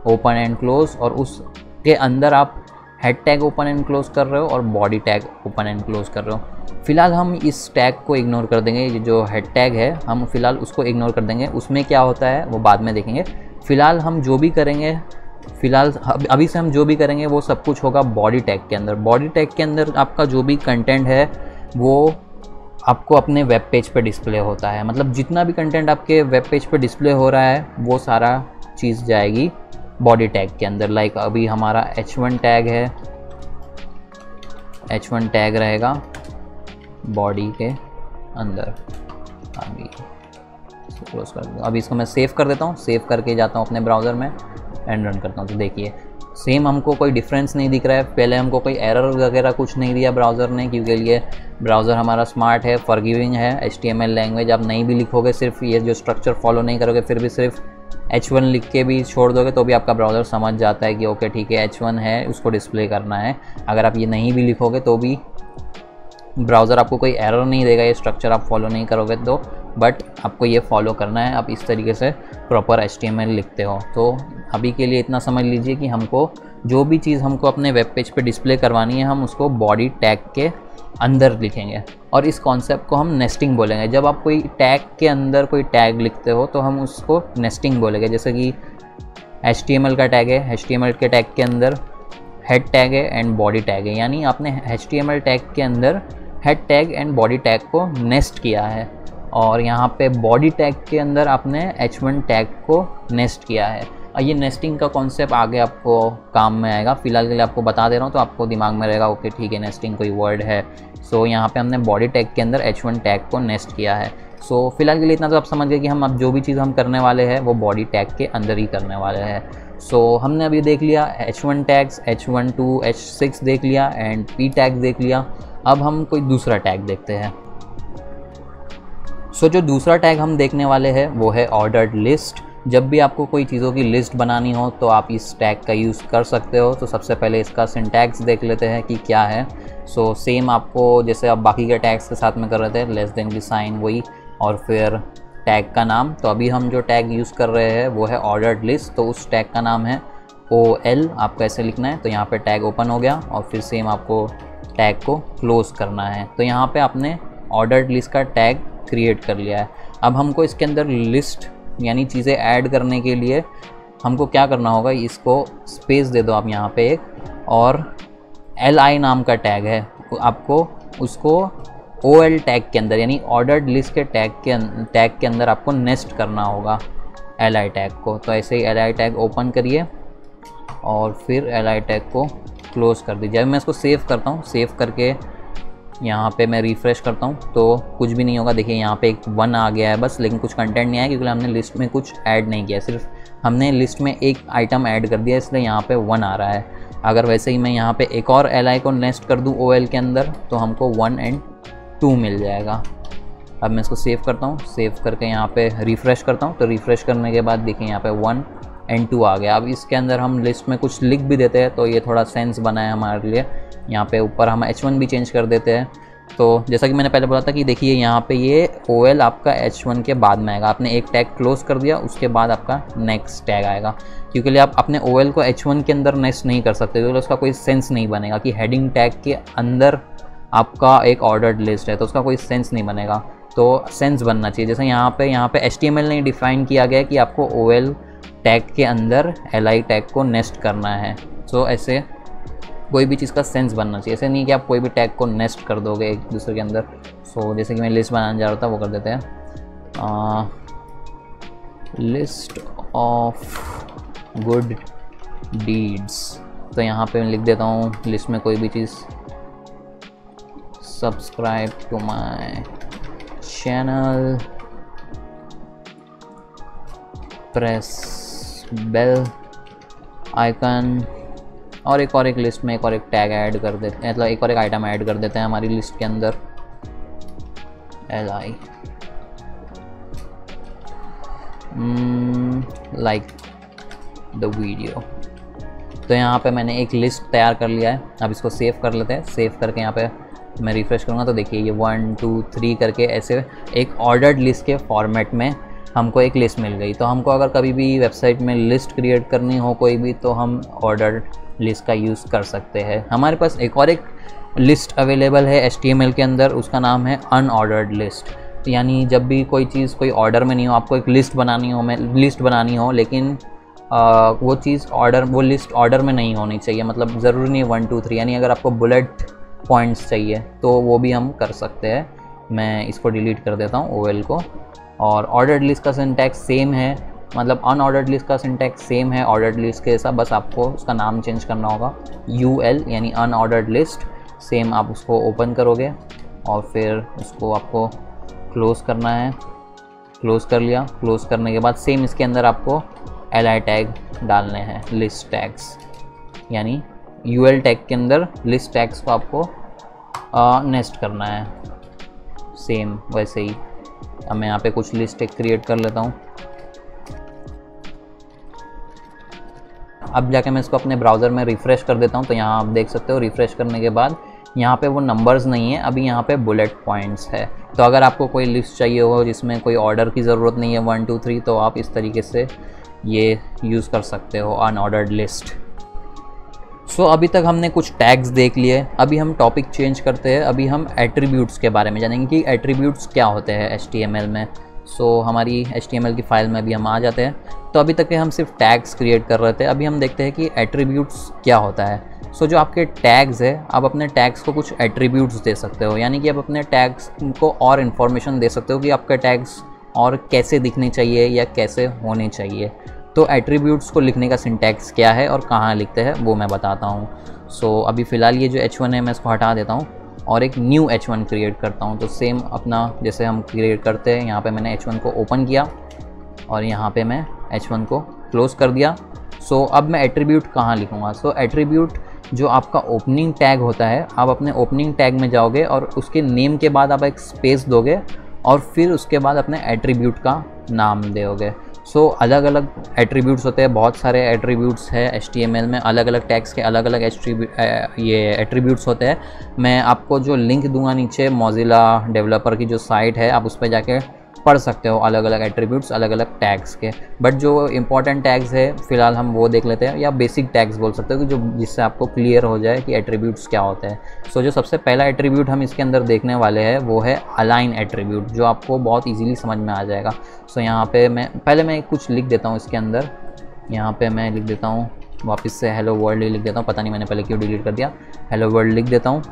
open and close, और उसके अंदर आप head tag open and close कर रहे हो और body tag open and close कर रहे हो। फ़िलहाल हम इस टैग को इग्नोर कर देंगे, ये जो हेड टैग है हम फ़िलहाल उसको इग्नोर कर देंगे, उसमें क्या होता है वो बाद में देखेंगे। फ़िलहाल हम जो भी करेंगे, फ़िलहाल अभी से हम जो भी करेंगे वो सब कुछ होगा बॉडी टैग के अंदर। बॉडी टैग के अंदर आपका जो भी कंटेंट है वो आपको अपने वेब पेज पे डिस्प्ले होता है, मतलब जितना भी कंटेंट आपके वेब पेज पे डिस्प्ले हो रहा है वो सारा चीज़ जाएगी बॉडी टैग के अंदर। लाइक अभी हमारा H1 टैग है, H1 टैग रहेगा बॉडी के अंदर। अभी क्लोज कर दो, अभी इसको मैं सेव कर देता हूँ, सेव करके जाता हूँ अपने ब्राउज़र में एंड रन करता हूँ। तो देखिए सेम हमको कोई डिफरेंस नहीं दिख रहा है, पहले हमको कोई एरर वगैरह कुछ नहीं दिया ब्राउज़र ने, क्योंकि ये ब्राउज़र हमारा स्मार्ट है, फॉरगिविंग है। HTML लैंग्वेज आप नहीं भी लिखोगे, सिर्फ ये जो स्ट्रक्चर फॉलो नहीं करोगे, फिर भी सिर्फ H1 लिख के भी छोड़ दोगे तो भी आपका ब्राउज़र समझ जाता है कि ओके ठीक है H1 है, उसको डिस्प्ले करना है। अगर आप ये नहीं भी लिखोगे तो भी ब्राउज़र आपको कोई एरर नहीं देगा, ये स्ट्रक्चर आप फॉलो नहीं करोगे तो। बट आपको ये फॉलो करना है, आप इस तरीके से प्रॉपर HTML लिखते हो। तो अभी के लिए इतना समझ लीजिए कि हमको जो भी चीज़ हमको अपने वेब पेज पे डिस्प्ले करवानी है हम उसको बॉडी टैग के अंदर लिखेंगे, और इस कॉन्सेप्ट को हम नेस्टिंग बोलेंगे। जब आप कोई टैग के अंदर कोई टैग लिखते हो तो हम उसको नेस्टिंग बोलेंगे। जैसे कि HTML का टैग है, HTML के टैग के अंदर हेड टैग है एंड बॉडी टैग है, यानी आपने HTML टैग के अंदर head tag and body tag को नेस्ट किया है, और यहाँ पे बॉडी टैग के अंदर आपने H1 टैग को नेस्ट किया है। ये नेस्टिंग का कॉन्सेप्ट आगे आपको काम में आएगा, फिलहाल के लिए आपको बता दे रहा हूँ तो आपको दिमाग में रहेगा ओके ठीक है नेस्टिंग कोई वर्ड है। सो यहाँ पे हमने बॉडी टैग के अंदर H1 टैग को नेस्ट किया है। सो फिलहाल के लिए इतना तो आप समझ गए कि हम अब जो भी चीज़ हम करने वाले हैं वो बॉडी टैग के अंदर ही करने वाले हैं। सो हमने अभी देख लिया H1 tags, H1 to H6 देख लिया एंड P टैग देख लिया। अब हम कोई दूसरा टैग देखते हैं। सो जो दूसरा टैग हम देखने वाले हैं वो है ऑर्डर्ड लिस्ट। जब भी आपको कोई चीज़ों की लिस्ट बनानी हो तो आप इस टैग का यूज़ कर सकते हो। तो सबसे पहले इसका सिंटैक्स देख लेते हैं कि क्या है। सो सेम आपको जैसे आप बाकी के टैग्स के साथ में कर रहे थे, लेस देन की साइन वही, और फिर टैग का नाम। तो अभी हम जो टैग यूज़ कर रहे हैं वो है ऑर्डर्ड लिस्ट, तो उस टैग का नाम है OL। आपको ऐसे लिखना है। तो यहाँ पे टैग ओपन हो गया और फिर सेम आपको टैग को क्लोज़ करना है। तो यहाँ पे आपने ऑर्डर्ड लिस्ट का टैग क्रिएट कर लिया है। अब हमको इसके अंदर लिस्ट यानी चीज़ें ऐड करने के लिए हमको क्या करना होगा, इसको स्पेस दे दो आप यहाँ पे एक, और LI नाम का टैग है, आपको उसको OL टैग के अंदर यानी ऑर्डर्ड लिस्ट के टैग के अंदर आपको नेस्ट करना होगा LI टैग को। तो ऐसे ही LI टैग ओपन करिए और फिर LI टैग को क्लोज़ कर दीजिए। अब मैं इसको सेव करता हूँ, सेव करके यहाँ पे मैं रिफ़्रेश करता हूँ तो कुछ भी नहीं होगा। देखिए यहाँ पे एक 1 आ गया है बस, लेकिन कुछ कंटेंट नहीं आया क्योंकि हमने लिस्ट में कुछ ऐड नहीं किया, सिर्फ हमने लिस्ट में एक आइटम ऐड कर दिया, इसलिए यहाँ पे 1 आ रहा है। अगर वैसे ही मैं यहाँ पे एक और LI को नेस्ट कर दूँ OL के अंदर तो हमको 1 and 2 मिल जाएगा। अब मैं इसको सेव करता हूँ, सेव करके यहाँ पे रिफ़्रेश करता हूँ। तो रिफ़्रेश करने के बाद देखिए यहाँ पे 1 and 2 आ गया। अब इसके अंदर हम लिस्ट में कुछ लिख भी देते हैं तो ये थोड़ा सेंस बना है हमारे लिए। यहाँ पे ऊपर हम H1 भी चेंज कर देते हैं। तो जैसा कि मैंने पहले बोला था कि देखिए यहाँ पे ये OL आपका H1 के बाद में आएगा। आपने एक टैग क्लोज़ कर दिया, उसके बाद आपका नेक्स्ट टैग आएगा, क्योंकि आप अपने OL को H1 के अंदर नेक्स्ट नहीं कर सकते, क्योंकि उसका कोई सेंस नहीं बनेगा कि हेडिंग टैग के अंदर आपका एक ऑर्डर्ड लिस्ट है, तो उसका कोई सेंस नहीं बनेगा। तो सेंस बनना चाहिए। जैसे यहाँ पे HTML ने डिफ़ाइन किया गया कि आपको OL टैग के अंदर LI टैग को नेस्ट करना है। सो ऐसे कोई भी चीज़ का सेंस बनना चाहिए, ऐसे नहीं कि आप कोई भी टैग को नेस्ट कर दोगे एक दूसरे के अंदर। सो जैसे कि मैं लिस्ट बनाने जा रहा था वो कर देते हैं, लिस्ट ऑफ गुड डीड्स। तो यहाँ पे मैं लिख देता हूँ लिस्ट में कोई भी चीज़, subscribe to my channel, press bell icon, और एक लिस्ट में एक और एक टैग ऐड कर देते हैं, मतलब एक और एक आइटम ऐड कर देते हैं हमारी लिस्ट के अंदर। li like the video। तो यहाँ पे मैंने एक लिस्ट तैयार कर लिया है। अब इसको सेव कर लेते हैं। सेव करके यहाँ पे मैं रिफ़्रेश करूँगा तो देखिए ये 1 2 3 करके ऐसे एक ऑर्डर्ड लिस्ट के फॉर्मेट में हमको एक लिस्ट मिल गई। तो हमको अगर कभी भी वेबसाइट में लिस्ट क्रिएट करनी हो कोई भी, तो हम ऑर्डर्ड लिस्ट का यूज़ कर सकते हैं। हमारे पास एक और एक लिस्ट अवेलेबल है HTML के अंदर, उसका नाम है अनऑर्डर्ड लिस्ट। तो यानी जब भी कोई चीज़ कोई ऑर्डर में नहीं हो, आपको एक लिस्ट बनानी हो लेकिन वो लिस्ट ऑर्डर में नहीं होनी चाहिए। मतलब ज़रूरी नहीं 1 2 3, यानी अगर आपको बुलेट पॉइंट्स चाहिए तो वो भी हम कर सकते हैं। मैं इसको डिलीट कर देता हूँ OL को। और ऑर्डर्ड लिस्ट का सिंटैक्स सेम है, मतलब अनऑर्डर्ड लिस्ट का सिंटैक्स सेम है ऑर्डर्ड लिस्ट के जैसा, बस आपको उसका नाम चेंज करना होगा। UL यानी अनऑर्डर्ड लिस्ट। सेम आप उसको ओपन करोगे और फिर उसको आपको क्लोज़ करना है। क्लोज़ कर लिया। क्लोज़ करने के बाद सेम इसके अंदर आपको li टैग डालने हैं, लिस्ट टैग्स, यानी UL टैग के अंदर लिस्ट टैग्स को आपको नेस्ट करना है सेम वैसे ही। अब मैं यहाँ पे कुछ लिस्ट टैग क्रिएट कर लेता हूँ। अब जाके मैं इसको अपने ब्राउज़र में रिफ़्रेश कर देता हूँ। तो यहाँ आप देख सकते हो रिफ़्रेश करने के बाद यहाँ पे वो नंबर्स नहीं है, अभी यहाँ पे बुलेट पॉइंट्स है। तो अगर आपको कोई लिस्ट चाहिए हो जिसमें कोई ऑर्डर की ज़रूरत नहीं है 1 2 3, तो आप इस तरीके से ये यूज़ कर सकते हो अनऑर्डर्ड लिस्ट। सो अभी तक हमने कुछ टैग्स देख लिए। अभी हम टॉपिक चेंज करते हैं। अभी हम एट्रीब्यूट्स के बारे में जानेंगे कि एट्रीब्यूट्स क्या होते हैं HTML में। सो हमारी HTML की फ़ाइल में अभी हम आ जाते हैं। तो अभी तक के हम सिर्फ टैग्स क्रिएट कर रहे थे। अभी हम देखते हैं कि एट्रीब्यूट्स क्या होता है। सो जो आपके टैग्स है, आप अपने टैग्स को कुछ एट्रीब्यूट्स दे सकते हो, यानी कि आप अपने टैग्स को और इन्फॉर्मेशन दे सकते हो कि आपके टैग्स और कैसे दिखने चाहिए या कैसे होने चाहिए। तो एट्रीब्यूट्स को लिखने का सिंटैक्स क्या है और कहाँ लिखते हैं वो मैं बताता हूँ। सो अभी फ़िलहाल ये जो H1 है मैं इसको हटा देता हूँ और एक न्यू H1 क्रिएट करता हूँ। तो सेम अपना जैसे हम क्रिएट करते हैं, यहाँ पे मैंने H1 को ओपन किया और यहाँ पे मैं H1 को क्लोज़ कर दिया। सो अब मैं एट्रीब्यूट कहाँ लिखूँगा। सो एट्रीब्यूट जो आपका ओपनिंग टैग होता है, आप अपने ओपनिंग टैग में जाओगे और उसके नेम के बाद आप एक स्पेस दोगे और फिर उसके बाद अपने एट्रीब्यूट का नाम दोगे। सो अलग अलग एट्रीब्यूट्स होते हैं, बहुत सारे एट्रीब्यूट्स है HTML में, अलग अलग टैग्स के अलग अलग एट्रीब्यूट्स होते हैं। मैं आपको जो लिंक दूंगा नीचे, मोज़िला डेवलपर की जो साइट है, आप उस पर जाके पढ़ सकते हो अलग अलग एट्रीब्यूट्स अलग अलग टैग्स के। बट जो इंपॉर्टेंट टैग्स है फ़िलहाल हम वो देख लेते हैं, या बेसिक टैग्स बोल सकते हो कि जो जिससे आपको क्लियर हो जाए कि एट्रीब्यूट्स क्या होते हैं। सो जो सबसे पहला एट्रीब्यूट हम इसके अंदर देखने वाले हैं वो है अलाइन एट्रीब्यूट, जो आपको बहुत ईजीली समझ में आ जाएगा। सो यहाँ पे मैं कुछ लिख देता हूँ इसके अंदर। यहाँ पे मैं लिख देता हूँ वापस से हेलो वर्ल्ड लिख देता हूँ, पता नहीं मैंने पहले क्यों डिलीट कर दिया। हेलो वर्ल्ड लिख देता हूँ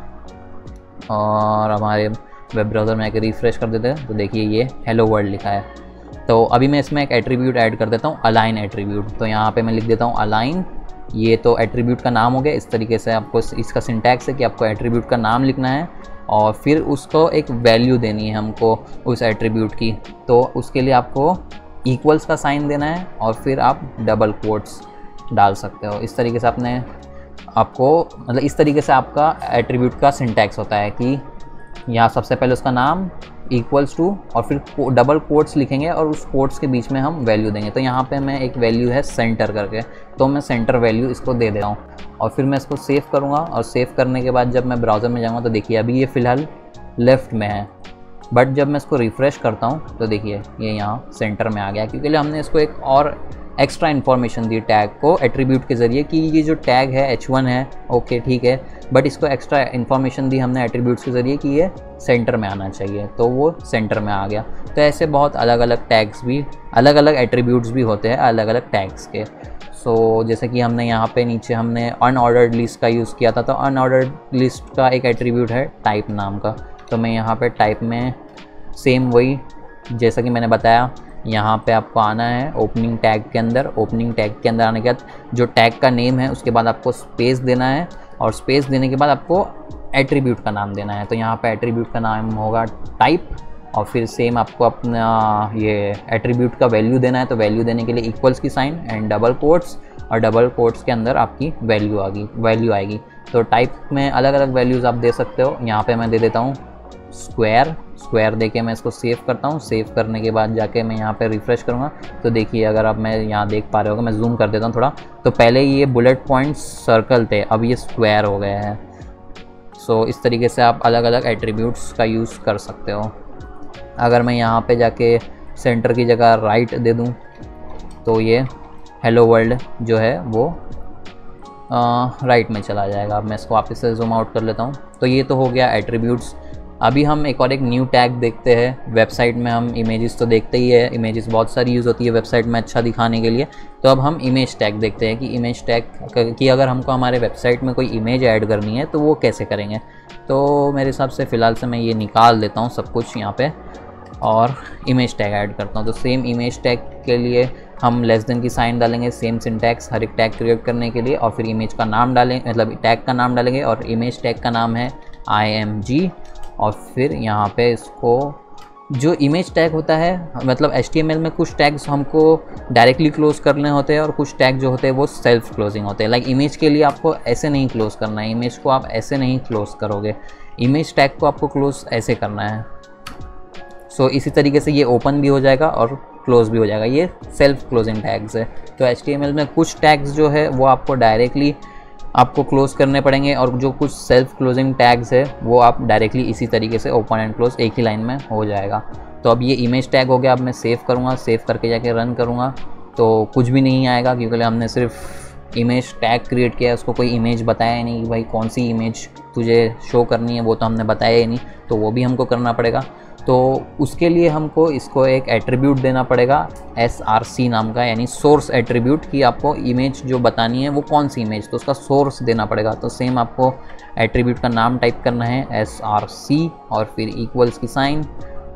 और हमारे वेब ब्राउज़र में आकर रिफ़्रेश कर देते हैं तो देखिए ये हेलो वर्ल्ड लिखा है। तो अभी मैं इसमें एक एट्रीब्यूट ऐड कर देता हूँ, अलाइन एट्रीब्यूट। तो यहाँ पे मैं लिख देता हूँ अलाइन। ये तो एट्रीब्यूट का नाम हो गया। इस तरीके से आपको इसका सिंटैक्स है कि आपको एट्रीब्यूट का नाम लिखना है और फिर उसको एक वैल्यू देनी है हमको उस एट्रीब्यूट की। तो उसके लिए आपको इक्वल्स का साइन देना है और फिर आप डबल कोट्स डाल सकते हो। इस तरीके से इस तरीके से आपका एट्रीब्यूट का सिंटैक्स होता है कि यहाँ सबसे पहले उसका नाम इक्वल्स टू और फिर डबल कोट्स लिखेंगे और उस कोट्स के बीच में हम वैल्यू देंगे। तो यहाँ पे मैं एक वैल्यू है सेंटर करके, तो मैं सेंटर वैल्यू इसको दे दे रहा हूँ और फिर मैं इसको सेव करूँगा। और सेव करने के बाद जब मैं ब्राउज़र में जाऊँगा तो देखिए अभी ये फ़िलहाल लेफ़्ट में है, बट जब मैं इसको रिफ़्रेश करता हूँ तो देखिए ये यहाँ सेंटर में आ गया, क्योंकि हमने इसको एक और एक्स्ट्रा इन्फॉर्मेशन दी टैग को एट्रीब्यूट के ज़रिए कि ये जो टैग है H1 है, ओके ठीक है, बट इसको एक्स्ट्रा इन्फॉर्मेशन दी हमने एट्रीब्यूट्स के ज़रिए कि ये सेंटर में आना चाहिए, तो वो सेंटर में आ गया। तो ऐसे बहुत अलग अलग टैग्स भी, अलग अलग एट्रीब्यूट्स भी होते हैं अलग अलग टैग्स के। सो जैसे कि हमने यहाँ पे नीचे हमने अनऑर्डर्ड लिस्ट का यूज़ किया था, तो अनऑर्डर्ड लिस्ट का एक एट्रीब्यूट है टाइप नाम का। तो मैं यहाँ पे टाइप में सेम वही जैसा कि मैंने बताया, यहाँ पे आपको आना है ओपनिंग टैग के अंदर। ओपनिंग टैग के अंदर आने के बाद जो टैग का नेम है उसके बाद आपको स्पेस देना है और स्पेस देने के बाद आपको एट्रीब्यूट का नाम देना है। तो यहाँ पे एट्रीब्यूट का नाम होगा टाइप और फिर सेम आपको अपना ये एट्रीब्यूट का वैल्यू देना है। तो वैल्यू देने के लिए इक्वल्स की साइन एंड डबल कोट्स, और डबल कोट्स के अंदर आपकी वैल्यू आएगी। तो टाइप में अलग अलग वैल्यूज़ आप दे सकते हो। यहाँ पे मैं दे देता हूँ स्क्वायर। स्क्वायर देके मैं इसको सेव करता हूँ। सेव करने के बाद जाके मैं यहाँ पे रिफ़्रेश करूँगा तो देखिए, अगर आप मैं यहाँ देख पा रहे होगे, मैं जूम कर देता हूँ थोड़ा, तो पहले ये बुलेट पॉइंट्स सर्कल थे, अब ये स्क्वायर हो गए हैं। सो इस तरीके से आप अलग अलग एट्रीब्यूट्स का यूज़ कर सकते हो। अगर मैं यहाँ पे जाके सेंटर की जगह राइट दे दूँ तो ये हेलो वर्ल्ड जो है वो राइट में चला जाएगा। अब मैं इसको वापस से जूम आउट कर लेता हूँ। तो ये तो हो गया एट्रीब्यूट्स। अभी हम एक न्यू टैग देखते हैं। वेबसाइट में हम इमेजेस तो देखते ही है, इमेजेस बहुत सारी यूज़ होती है वेबसाइट में अच्छा दिखाने के लिए। तो अब हम इमेज टैग देखते हैं कि इमेज टैग की अगर हमको हमारे वेबसाइट में कोई इमेज ऐड करनी है तो वो कैसे करेंगे। तो मेरे हिसाब से फ़िलहाल से मैं ये निकाल देता हूँ सब कुछ यहाँ पे और इमेज टैग ऐड करता हूँ। तो सेम इमेज टैग के लिए हम लेस देन की साइन डालेंगे, सेम सिंटैक्स हर एक टैग क्रिएट करने के लिए, और फिर इमेज का नाम डालेंगे, मतलब टैग का नाम डालेंगे, और इमेज टैग का नाम है img। और फिर यहाँ पे इसको जो इमेज टैग होता है, मतलब HTML में कुछ टैग्स हमको डायरेक्टली क्लोज करने होते हैं और कुछ टैग जो होते हैं वो सेल्फ क्लोजिंग होते हैं। लाइक इमेज के लिए आपको ऐसे नहीं क्लोज करना है, इमेज को आप ऐसे नहीं क्लोज करोगे, इमेज टैग को आपको क्लोज ऐसे करना है। सो इसी तरीके से ये ओपन भी हो जाएगा और क्लोज भी हो जाएगा। ये सेल्फ क्लोजिंग टैग्स है। तो HTML में कुछ टैग्स जो है वो आपको डायरेक्टली आपको क्लोज करने पड़ेंगे, और जो कुछ सेल्फ क्लोजिंग टैग्स है वो आप डायरेक्टली इसी तरीके से ओपन एंड क्लोज एक ही लाइन में हो जाएगा। तो अब ये इमेज टैग हो गया। अब मैं सेव करूँगा, सेव करके जाके रन करूँगा तो कुछ भी नहीं आएगा, क्योंकि हमने सिर्फ इमेज टैग क्रिएट किया है, उसको कोई इमेज बताया ही नहीं कि भाई कौन सी इमेज तुझे शो करनी है, वो तो हमने बताया ही नहीं। तो वो भी हमको करना पड़ेगा। तो उसके लिए हमको इसको एक एट्रीब्यूट देना पड़ेगा src नाम का, यानी सोर्स एट्रीब्यूट, कि आपको इमेज जो बतानी है वो कौन सी इमेज, तो उसका सोर्स देना पड़ेगा। तो सेम आपको एट्रीब्यूट का नाम टाइप करना है src और फिर इक्वल्स की साइन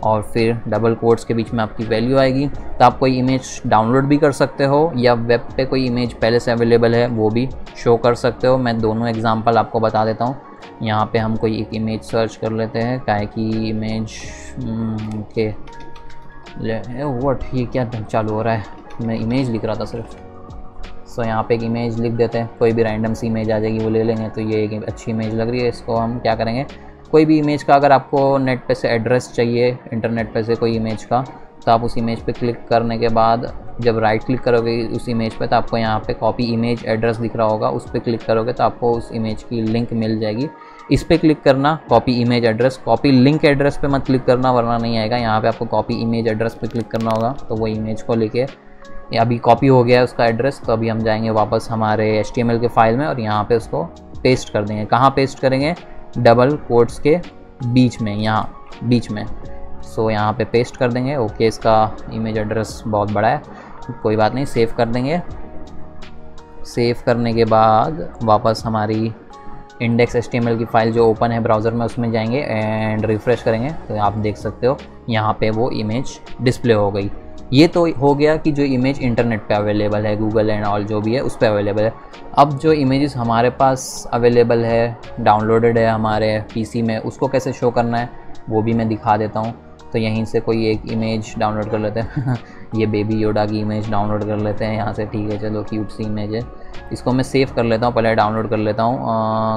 और फिर डबल कोट्स के बीच में आपकी वैल्यू आएगी। तो आप कोई इमेज डाउनलोड भी कर सकते हो या वेब पे कोई इमेज पहले से अवेलेबल है वो भी शो कर सकते हो। मैं दोनों एग्जांपल आपको बता देता हूँ। यहाँ पे हम कोई एक इमेज सर्च कर लेते हैं, काहे की इमेज के व्हाट, ये क्या चालू हो रहा है, मैं इमेज लिख रहा था सिर्फ। सो यहाँ पे एक इमेज लिख देते हैं, कोई भी रैंडम सी इमेज आ जाएगी वो ले लेंगे। तो ये एक अच्छी इमेज लग रही है, इसको हम क्या करेंगे, कोई भी इमेज का अगर आपको नेट पे से एड्रेस चाहिए, इंटरनेट पे से कोई इमेज का, तो आप उस इमेज पे क्लिक करने के बाद जब राइट क्लिक करोगे उस इमेज पे तो आपको यहाँ पे कॉपी इमेज एड्रेस दिख रहा होगा, उस पर क्लिक करोगे तो आपको उस इमेज की लिंक मिल जाएगी। इस पर क्लिक करना, copy image address, copy link address पे मत क्लिक करना वरना नहीं आएगा। यहाँ पे आपको कॉपी इमेज एड्रेस पे क्लिक करना होगा। तो वो इमेज को लेके अभी कॉपी हो गया है उसका एड्रेस। तो अभी हम जाएंगे वापस हमारे HTML के फाइल में और यहाँ पे उसको पेस्ट कर देंगे। कहाँ पेस्ट करेंगे, डबल कोट्स के बीच में, यहाँ बीच में। सो यहाँ पे पेस्ट कर देंगे। ओके, इसका इमेज एड्रेस बहुत बड़ा है, कोई बात नहीं, सेव कर देंगे। सेव करने के बाद वापस हमारी index.html की फ़ाइल जो ओपन है ब्राउज़र में उसमें जाएंगे एंड रिफ़्रेश करेंगे तो आप देख सकते हो यहाँ पे वो इमेज डिस्प्ले हो गई। ये तो हो गया कि जो इमेज इंटरनेट पे अवेलेबल है, गूगल एंड ऑल जो भी है उस पर अवेलेबल है। अब जो इमेजेस हमारे पास अवेलेबल है, डाउनलोडेड है हमारे पीसी में, उसको कैसे शो करना है वो भी मैं दिखा देता हूँ। तो यहीं से कोई एक इमेज डाउनलोड कर लेते हैं ये बेबी योडा की इमेज डाउनलोड कर लेते हैं यहाँ से। ठीक है, चलो क्यूट सी इमेज है, इसको मैं सेव कर लेता हूँ, पहले डाउनलोड कर लेता हूँ।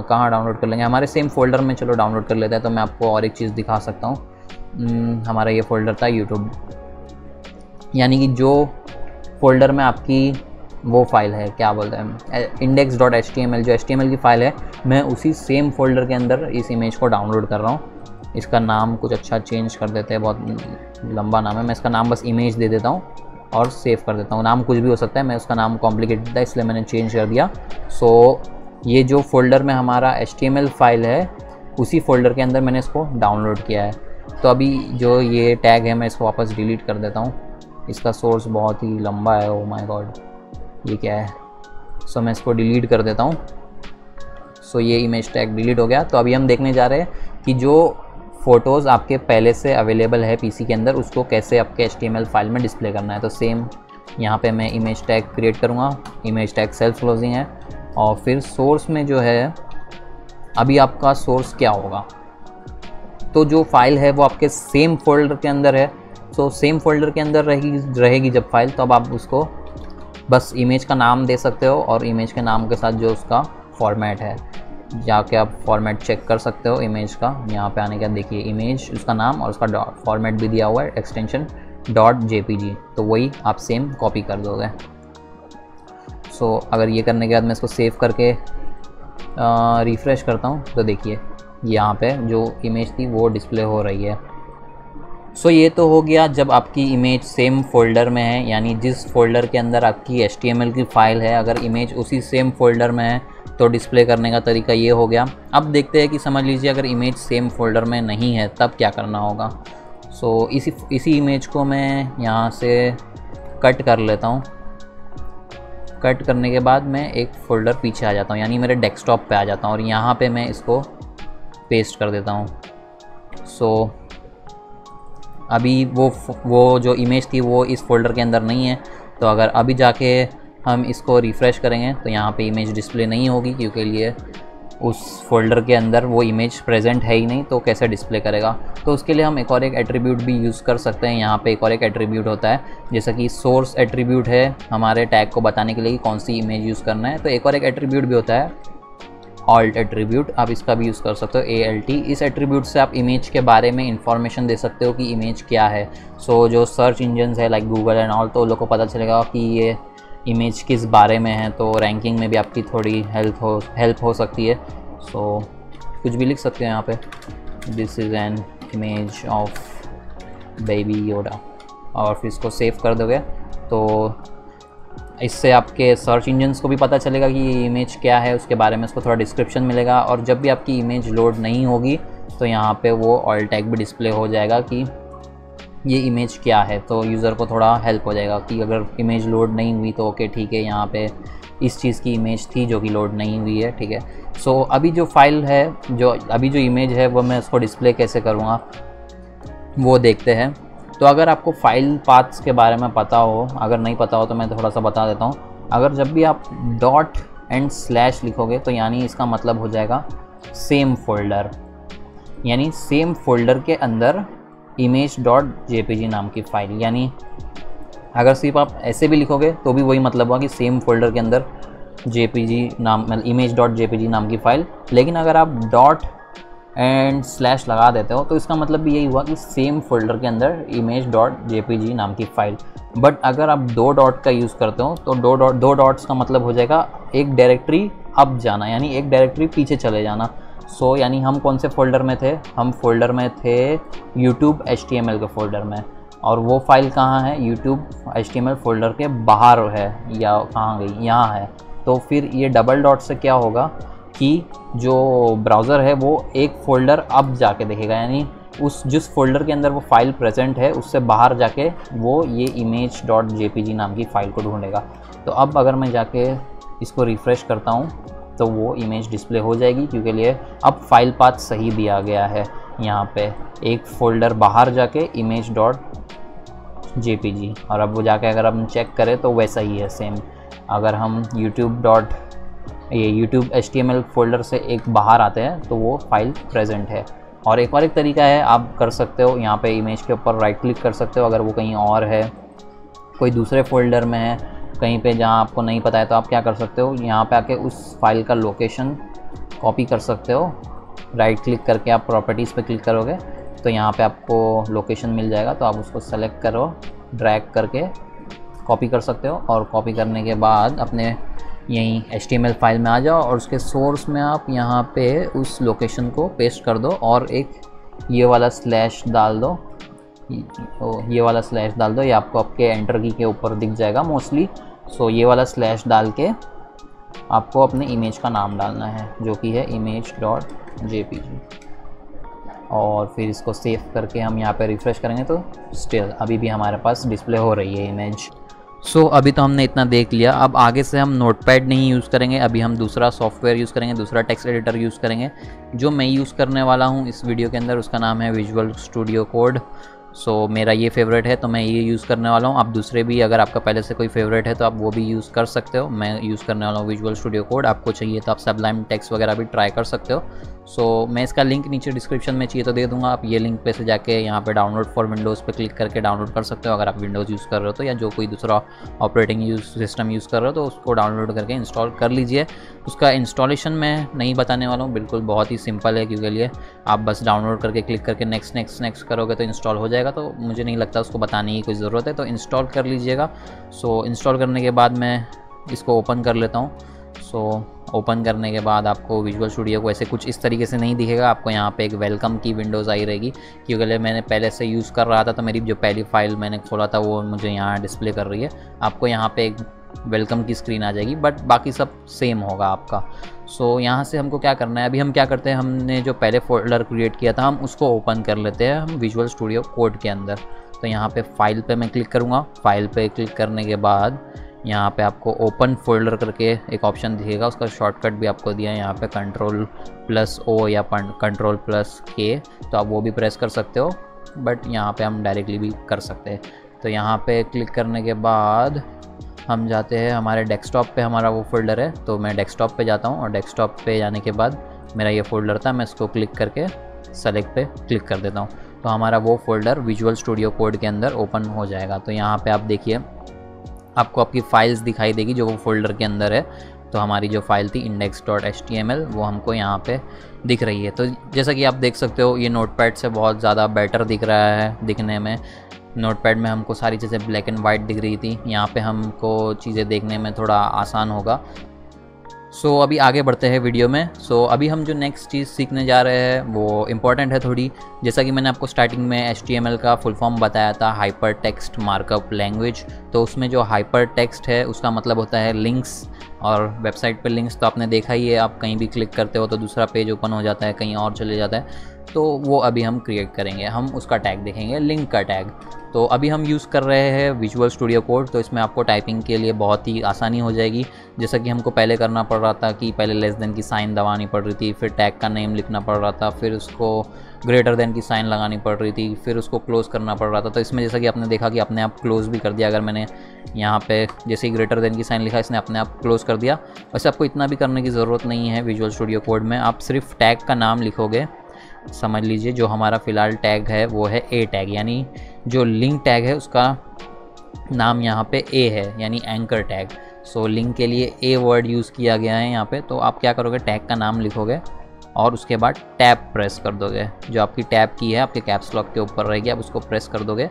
कहाँ डाउनलोड कर लेंगे, हमारे सेम फोल्डर में चलो डाउनलोड कर लेते हैं। तो मैं आपको और एक चीज़ दिखा सकता हूँ। हमारा ये फ़ोल्डर था यूट्यूब, यानी कि जो फोल्डर में आपकी वो फाइल है, क्या बोलते हैं, index.html जो HTML की फ़ाइल है, मैं उसी सेम फोल्डर के अंदर इस इमेज को डाउनलोड कर रहा हूँ। इसका नाम कुछ अच्छा चेंज कर देते हैं, बहुत लंबा नाम है, मैं इसका नाम बस इमेज दे देता हूँ और सेव कर देता हूँ। नाम कुछ भी हो सकता है, मैं उसका नाम कॉम्प्लिकेटेड था इसलिए मैंने चेंज कर दिया। सो ये जो फोल्डर में हमारा HTML फाइल है उसी फोल्डर के अंदर मैंने इसको डाउनलोड किया है। तो अभी जो ये टैग है मैं इसको वापस डिलीट कर देता हूँ, इसका सोर्स बहुत ही लंबा है। ओ माय गॉड, ये क्या है। सो मैं इसको डिलीट कर देता हूँ। सो ये इमेज टैग डिलीट हो गया। तो अभी हम देखने जा रहे हैं कि जो फ़ोटोज़ आपके पहले से अवेलेबल है पीसी के अंदर उसको कैसे आपके HTML फाइल में डिस्प्ले करना है। तो सेम यहाँ पे मैं इमेज टैग क्रिएट करूँगा, इमेज टैग सेल्फ क्लोजिंग है, और फिर सोर्स में जो है अभी आपका सोर्स क्या होगा, तो जो फाइल है वो आपके सेम फोल्डर के अंदर है। तो सेम फोल्डर के अंदर रहेगी जब फाइल, तो अब आप उसको बस इमेज का नाम दे सकते हो और इमेज के नाम के साथ जो उसका फॉर्मेट है। जाके आप फॉर्मेट चेक कर सकते हो इमेज का। यहाँ पे आने के बाद देखिए इमेज, उसका नाम और उसका फॉर्मेट भी दिया हुआ है, एक्सटेंशन .jpg, तो वही आप सेम कॉपी कर दोगे। सो अगर ये करने के बाद मैं इसको सेव करके रिफ़्रेश करता हूँ तो देखिए यहाँ पे जो इमेज थी वो डिस्प्ले हो रही है। सो ये तो हो गया जब आपकी इमेज सेम फोल्डर में है, यानी जिस फोल्डर के अंदर आपकी HTML की फ़ाइल है अगर इमेज उसी सेम फोल्डर में है तो डिस्प्ले करने का तरीका ये हो गया। अब देखते हैं कि समझ लीजिए अगर इमेज सेम फोल्डर में नहीं है तब क्या करना होगा। सो इसी इमेज को मैं यहाँ से कट कर लेता हूँ। कट करने के बाद मैं एक फ़ोल्डर पीछे आ जाता हूँ, यानी मेरे डेस्कटॉप पे आ जाता हूँ और यहाँ पे मैं इसको पेस्ट कर देता हूँ। सो अभी वो जो इमेज थी वो इस फोल्डर के अंदर नहीं है, तो अगर अभी जाके हम इसको रिफ़्रेश करेंगे तो यहाँ पे इमेज डिस्प्ले नहीं होगी, क्योंकि लिए उस फोल्डर के अंदर वो इमेज प्रेजेंट है ही नहीं, तो कैसे डिस्प्ले करेगा। तो उसके लिए हम एक और एक एट्रीब्यूट भी यूज़ कर सकते हैं। यहाँ पे एक और एक एट्रीब्यूट होता है, जैसा कि सोर्स एट्रीब्यूट है हमारे टैग को बताने के लिए कि कौन सी इमेज यूज़ करना है। तो एक और एक एट्रीब्यूट भी होता है ऑल्ट एट्रीब्यूट, आप इसका भी यूज़ कर सकते हो ALT। इस एट्रीब्यूट से आप इमेज के बारे में इंफॉर्मेशन दे सकते हो कि इमेज क्या है। सो जो सर्च इंजन्स है लाइक गूगल एंड ऑल, तो लोगों को पता चलेगा कि ये इमेज किस बारे में है, तो रैंकिंग में भी आपकी थोड़ी हेल्प हो सकती है। सो कुछ भी लिख सकते हैं यहाँ पे, this is an image of baby योडा, और फिर इसको सेव कर दोगे तो इससे आपके सर्च इंजन्स को भी पता चलेगा कि ये इमेज क्या है, उसके बारे में उसको थोड़ा डिस्क्रिप्शन मिलेगा। और जब भी आपकी इमेज लोड नहीं होगी तो यहाँ पे वो ऑल टैग भी डिस्प्ले हो जाएगा कि ये इमेज क्या है, तो यूज़र को थोड़ा हेल्प हो जाएगा कि अगर इमेज लोड नहीं हुई तो ओके ठीक है, यहाँ पे इस चीज़ की इमेज थी जो कि लोड नहीं हुई है, ठीक है। सो अभी जो फाइल है, अभी जो इमेज है वो मैं उसको डिस्प्ले कैसे करूँगा वो देखते हैं। तो अगर आपको फाइल पाथ्स के बारे में पता हो, अगर नहीं पता हो तो मैं थोड़ा सा बता देता हूँ। अगर जब भी आप डॉट एंड स्लैश लिखोगे तो यानी इसका मतलब हो जाएगा सेम फोल्डर, यानी सेम फोल्डर के अंदर image.jpg नाम की फ़ाइल। यानी अगर सिर्फ आप ऐसे भी लिखोगे तो भी वही मतलब हुआ कि सेम फोल्डर के अंदर JPG नाम मतलब image.jpg नाम की फ़ाइल। लेकिन अगर आप डॉट एंड स्लैश लगा देते हो तो इसका मतलब भी यही हुआ कि सेम फोल्डर के अंदर image.jpg नाम की फ़ाइल। बट अगर आप दो डॉट का यूज़ करते हो तो दो डॉट्स का मतलब हो जाएगा एक डायरेक्टरी अप जाना, यानी एक डायरेक्टरी पीछे चले जाना। सो यानी हम कौन से फोल्डर में थे, हम फोल्डर में थे YouTube HTML के फोल्डर में, और वो फाइल कहाँ है, YouTube HTML फोल्डर के बाहर है, या कहाँ गई, यहाँ है। तो फिर ये डबल डॉट से क्या होगा कि जो ब्राउज़र है वो एक फ़ोल्डर अब जाके देखेगा, यानी उस जिस फोल्डर के अंदर वो फाइल प्रेजेंट है उससे बाहर जाके वो ये image.jpg नाम की फ़ाइल को ढूंढेगा। तो अब अगर मैं जाके इसको रिफ़्रेश करता हूँ तो वो इमेज डिस्प्ले हो जाएगी, क्योंकि लिए अब फाइल पाथ सही दिया गया है। यहाँ पे एक फ़ोल्डर बाहर जाके image.jpg, और अब वो जाके अगर हम चेक करें तो वैसा ही है सेम। अगर हम YouTube HTML फोल्डर से एक बाहर आते हैं तो वो फाइल प्रेजेंट है। और एक और एक तरीका है, आप कर सकते हो यहाँ पे इमेज के ऊपर राइट क्लिक कर सकते हो, अगर वो कहीं और है, कोई दूसरे फोल्डर में है कहीं पे जहाँ आपको नहीं पता है, तो आप क्या कर सकते हो, यहाँ पे आके उस फाइल का लोकेशन कॉपी कर सकते हो। राइट क्लिक करके आप प्रॉपर्टीज़ पे क्लिक करोगे तो यहाँ पे आपको लोकेशन मिल जाएगा, तो आप उसको सेलेक्ट करो, ड्रैग करके कॉपी कर सकते हो। और कॉपी करने के बाद अपने यहीं HTML फाइल में आ जाओ और उसके सोर्स में आप यहाँ पे उस लोकेशन को पेस्ट कर दो और एक ये वाला स्लैश डाल दो, ये वाला स्लैश डाल दो, ये आपको आपके एंटर की के ऊपर दिख जाएगा मोस्टली। सो ये वाला स्लैश डाल के आपको अपने इमेज का नाम डालना है जो कि है image.jpg, और फिर इसको सेव करके हम यहाँ पे रिफ़्रेश करेंगे तो स्टिल अभी भी हमारे पास डिस्प्ले हो रही है इमेज। सो अभी तो हमने इतना देख लिया, अब आगे से हम नोटपैड नहीं यूज़ करेंगे, अभी हम दूसरा सॉफ्टवेयर यूज़ करेंगे, दूसरा टेक्स्ट एडिटर यूज़ करेंगे। जो मैं यूज़ करने वाला हूँ इस वीडियो के अंदर उसका नाम है विजुअल स्टूडियो कोड। सो मेरा ये फेवरेट है तो मैं ये यूज़ करने वाला हूँ। आप दूसरे भी, अगर आपका पहले से कोई फेवरेट है तो आप वो भी यूज़ कर सकते हो। मैं यूज़ करने वाला हूँ विजुअल स्टूडियो कोड। आपको चाहिए तो आप सबलाइम टेक्स्ट वगैरह भी ट्राई कर सकते हो। सो मैं इसका लिंक नीचे डिस्क्रिप्शन में चाहिए तो दे दूँगा। आप ये लिंक पे से जाके यहाँ पे डाउनलोड फॉर विंडोज़ पे क्लिक करके डाउनलोड कर सकते हो, अगर आप विंडोज़ यूज़ कर रहे हो तो, या जो कोई दूसरा ऑपरेटिंग सिस्टम यूज़ कर रहे हो तो उसको डाउनलोड करके इंस्टॉल कर लीजिए। उसका इंस्टॉलेशन मैं नहीं बताने वाला हूँ, बिल्कुल बहुत ही सिंपल है, क्योंकि लिए आप बस डाउनलोड करके क्लिक करके नेक्स्ट करोगे तो इंस्टॉल हो जाएगा। तो मुझे नहीं लगता उसको बताने की कोई ज़रूरत है, तो इंस्टॉल कर लीजिएगा। सो इंस्टॉल करने के बाद मैं इसको ओपन कर लेता हूँ। सो ओपन करने के बाद आपको विजुअल स्टूडियो को ऐसे कुछ इस तरीके से नहीं दिखेगा। आपको यहाँ पे एक वेलकम की विंडोज़ आई रहेगी, क्योंकि मैंने पहले से यूज़ कर रहा था तो मेरी जो पहली फ़ाइल मैंने खोला था वो मुझे यहाँ डिस्प्ले कर रही है। आपको यहाँ पे एक वेलकम की स्क्रीन आ जाएगी, बट बाकी सब सेम होगा आपका। सो यहाँ से हमको क्या करना है, अभी हम क्या करते हैं, हमने जो पहले फोल्डर क्रिएट किया था हम उसको ओपन कर लेते हैं हम विजुअल स्टूडियो कोड के अंदर। तो यहाँ पे फाइल पे मैं क्लिक करूँगा। फाइल पे क्लिक करने के बाद यहाँ पे आपको ओपन फोल्डर करके एक ऑप्शन दिखेगा, उसका शॉर्टकट भी आपको दिया है यहाँ पे Ctrl+O या Ctrl+K, तो आप वो भी प्रेस कर सकते हो, बट यहाँ पे हम डायरेक्टली भी कर सकते हैं। तो यहाँ पे क्लिक करने के बाद हम जाते हैं हमारे डेस्कटॉप पे, हमारा वो फोल्डर है, तो मैं डेस्कटॉप पे जाता हूँ और डेस्कटॉप पे जाने के बाद मेरा ये फोल्डर था, मैं इसको क्लिक करके सेलेक्ट पे क्लिक कर देता हूँ। तो हमारा वो फोल्डर विजुअल स्टूडियो कोड के अंदर ओपन हो जाएगा। तो यहाँ पे आप देखिए आपको आपकी फ़ाइल्स दिखाई देगी जो वो फोल्डर के अंदर है। तो हमारी जो फाइल थी index.html वो हमको यहाँ पे दिख रही है। तो जैसा कि आप देख सकते हो ये नोटपैड से बहुत ज़्यादा बेटर दिख रहा है दिखने में। नोटपैड में हमको सारी चीज़ें ब्लैक एंड वाइट दिख रही थी, यहाँ पे हमको चीज़ें देखने में थोड़ा आसान होगा। सो अभी आगे बढ़ते हैं वीडियो में। सो अभी हम जो नेक्स्ट चीज़ सीखने जा रहे हैं वो इम्पॉर्टेंट है थोड़ी। जैसा कि मैंने आपको स्टार्टिंग में HTML का फुल फॉर्म बताया था, हाइपर टेक्स्ट मार्कअप लैंग्वेज। तो उसमें जो हाइपर टेक्स्ट है उसका मतलब होता है लिंक्स, और वेबसाइट पे लिंक्स तो आपने देखा ही है, आप कहीं भी क्लिक करते हो तो दूसरा पेज ओपन हो जाता है, कहीं और चले जाता है। तो वो अभी हम क्रिएट करेंगे, हम उसका टैग देखेंगे, लिंक का टैग। तो अभी हम यूज़ कर रहे हैं विजुअल स्टूडियो कोड, तो इसमें आपको टाइपिंग के लिए बहुत ही आसानी हो जाएगी। जैसा कि हमको पहले करना पड़ रहा था कि पहले लेस देन की साइन दबानी पड़ रही थी, फिर टैग का नेम लिखना पड़ रहा था, फिर उसको ग्रेटर देन की साइन लगानी पड़ रही थी, फिर उसको क्लोज़ करना पड़ रहा था। तो इसमें जैसा कि आपने देखा कि अपने आप क्लोज़ भी कर दिया। अगर मैंने यहाँ पे जैसे ही ग्रेटर देन की साइन लिखा, इसने अपने आप क्लोज़ कर दिया। वैसे आपको इतना भी करने की ज़रूरत नहीं है विजुअल स्टूडियो कोड में। आप सिर्फ टैग का नाम लिखोगे, समझ लीजिए जो हमारा फ़िलहाल टैग है वो है ए टैग, यानी जो लिंक टैग है उसका नाम यहाँ पे ए है, यानी एंकर टैग। सो लिंक के लिए ए वर्ड यूज़ किया गया है यहाँ पे। तो आप क्या करोगे, टैग का नाम लिखोगे और उसके बाद टैब प्रेस कर दोगे। जो आपकी टैब की है आपके कैप्स लॉक के ऊपर रहेगी, आप उसको प्रेस कर दोगे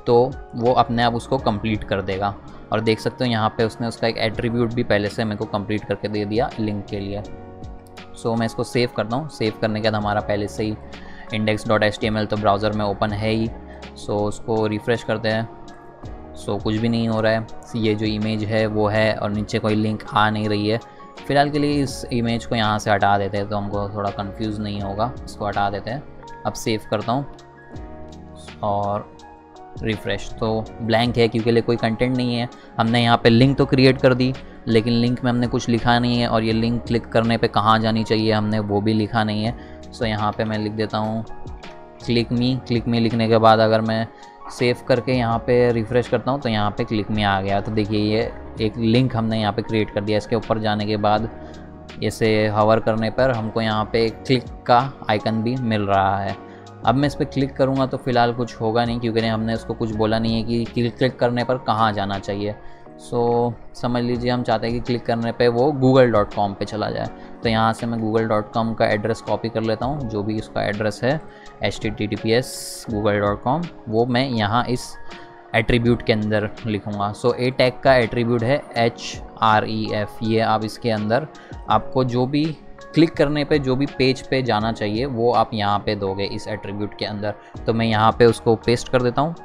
तो वो अपने आप उसको कंप्लीट कर देगा। और देख सकते हो यहाँ पे उसने उसका एक एट्रीब्यूट भी पहले से मेरे को कंप्लीट करके दे दिया लिंक के लिए। सो मैं इसको सेव करता हूँ। सेव करने के बाद हमारा पहले से ही index.html तो ब्राउज़र में ओपन है ही। सो उसको रिफ़्रेश करते हैं। सो कुछ भी नहीं हो रहा है, ये जो इमेज है वो है और नीचे कोई लिंक आ नहीं रही है। फ़िलहाल के लिए इस इमेज को यहाँ से हटा देते हैं तो हमको थोड़ा कंफ्यूज नहीं होगा, इसको हटा देते हैं। अब सेव करता हूँ और रिफ़्रेश, तो ब्लैंक है क्योंकि लिए कोई कंटेंट नहीं है। हमने यहाँ पे लिंक तो क्रिएट कर दी लेकिन लिंक में हमने कुछ लिखा नहीं है, और ये लिंक क्लिक करने पे कहाँ जानी चाहिए हमने वो भी लिखा नहीं है। सो यहाँ पे मैं लिख देता हूँ क्लिक मी लिखने के बाद अगर मैं सेव करके यहाँ पे रिफ़्रेश करता हूँ तो यहाँ पे क्लिक मी आ गया। तो देखिए ये एक लिंक हमने यहाँ पे क्रिएट कर दिया। इसके ऊपर जाने के बाद इसे हवर करने पर हमको यहाँ पे क्लिक का आइकन भी मिल रहा है। अब मैं इस पर क्लिक करूँगा तो फ़िलहाल कुछ होगा नहीं, क्योंकि हमने उसको कुछ बोला नहीं है कि क्लिक करने पर कहाँ जाना चाहिए। सो समझ लीजिए हम चाहते हैं कि क्लिक करने पे वो google.com पे चला जाए। तो यहाँ से मैं google.com का एड्रेस कॉपी कर लेता हूँ, जो भी उसका एड्रेस है https google.com, वो मैं यहाँ इस एट्रीब्यूट के अंदर लिखूँगा। सो ए टैग का एट्रीब्यूट है href। ये आप इसके अंदर आपको जो भी क्लिक करने पे जो भी पेज पे जाना चाहिए वो आप यहाँ पे दोगे इस एट्रीब्यूट के अंदर। तो मैं यहाँ पे उसको पेस्ट कर देता हूँ,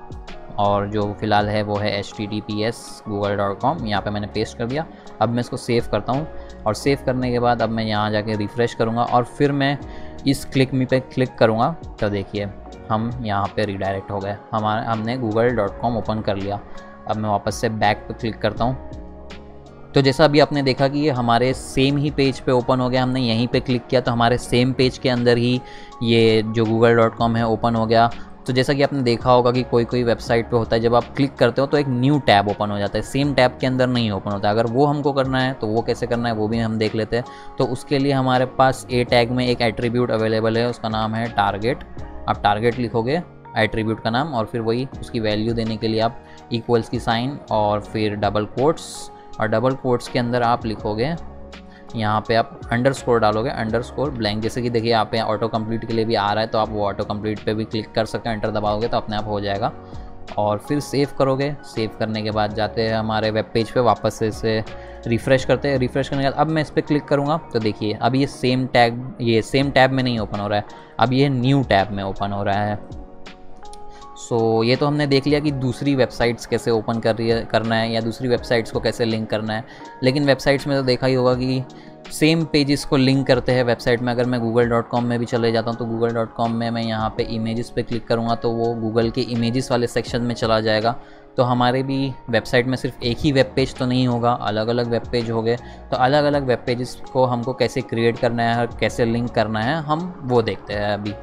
और जो फ़िलहाल है वो है https google.com, यहाँ पे मैंने पेस्ट कर दिया। अब मैं इसको सेव करता हूँ, और सेव करने के बाद अब मैं यहाँ जाके रिफ़्रेश करूँगा और फिर मैं इस क्लिक मी पे क्लिक करूँगा। तो देखिए हम यहाँ पे रीडायरेक्ट हो गए, हमने google.com ओपन कर लिया। अब मैं वापस से बैक पे क्लिक करता हूँ। तो जैसा अभी आपने देखा कि ये हमारे सेम ही पेज पे ओपन हो गया, हमने यहीं पे क्लिक किया तो हमारे सेम पेज के अंदर ही ये जो google.com है ओपन हो गया। तो जैसा कि आपने देखा होगा कि कोई कोई वेबसाइट पे होता है, जब आप क्लिक करते हो तो एक न्यू टैब ओपन हो जाता है, सेम टैब के अंदर नहीं ओपन होता है। अगर वो हमको करना है तो वो कैसे करना है वो भी हम देख लेते हैं। तो उसके लिए हमारे पास ए टैग में एक एट्रीब्यूट अवेलेबल है, उसका नाम है टारगेट। आप टारगेट लिखोगे, एट्रीब्यूट का नाम, और फिर वही उसकी वैल्यू देने के लिए आप इक्वल्स की साइन और फिर डबल कोट्स, और डबल कोट्स के अंदर आप लिखोगे, यहाँ पे आप अंडरस्कोर डालोगे, अंडरस्कोर ब्लैंक। जैसे कि देखिए यहाँ पे ऑटो कंप्लीट के लिए भी आ रहा है, तो आप वो ऑटो कंप्लीट पे भी क्लिक कर सकते हैं, एंटर दबाओगे तो अपने आप हो जाएगा। और फिर सेव करोगे, सेव करने के बाद जाते हैं हमारे वेब पेज पे, वापस से इसे रिफ़्रेश करते हैं। रिफ़्रेश करने के बाद अब मैं इस पर क्लिक करूँगा तो देखिए अब ये सेम टैब में नहीं ओपन हो रहा है, अब ये न्यू टैब में ओपन हो रहा है। सो ये तो हमने देख लिया कि दूसरी वेबसाइट्स कैसे ओपन करना है या दूसरी वेबसाइट्स को कैसे लिंक करना है। लेकिन वेबसाइट्स में तो देखा ही होगा कि सेम पेजेस को लिंक करते हैं वेबसाइट में। अगर मैं google.com में भी चले जाता हूँ तो google.com में मैं यहाँ पे इमेजेस पे क्लिक करूँगा तो वो गूगल के इमेजेस वाले सेक्शन में चला जाएगा। तो हमारे भी वेबसाइट में सिर्फ एक ही वेब पेज तो नहीं होगा, अलग अलग वेब पेज हो गए। तो अलग अलग वेब पेजेस को हमको कैसे क्रिएट करना है और कैसे लिंक करना है हम वो देखते हैं अभी।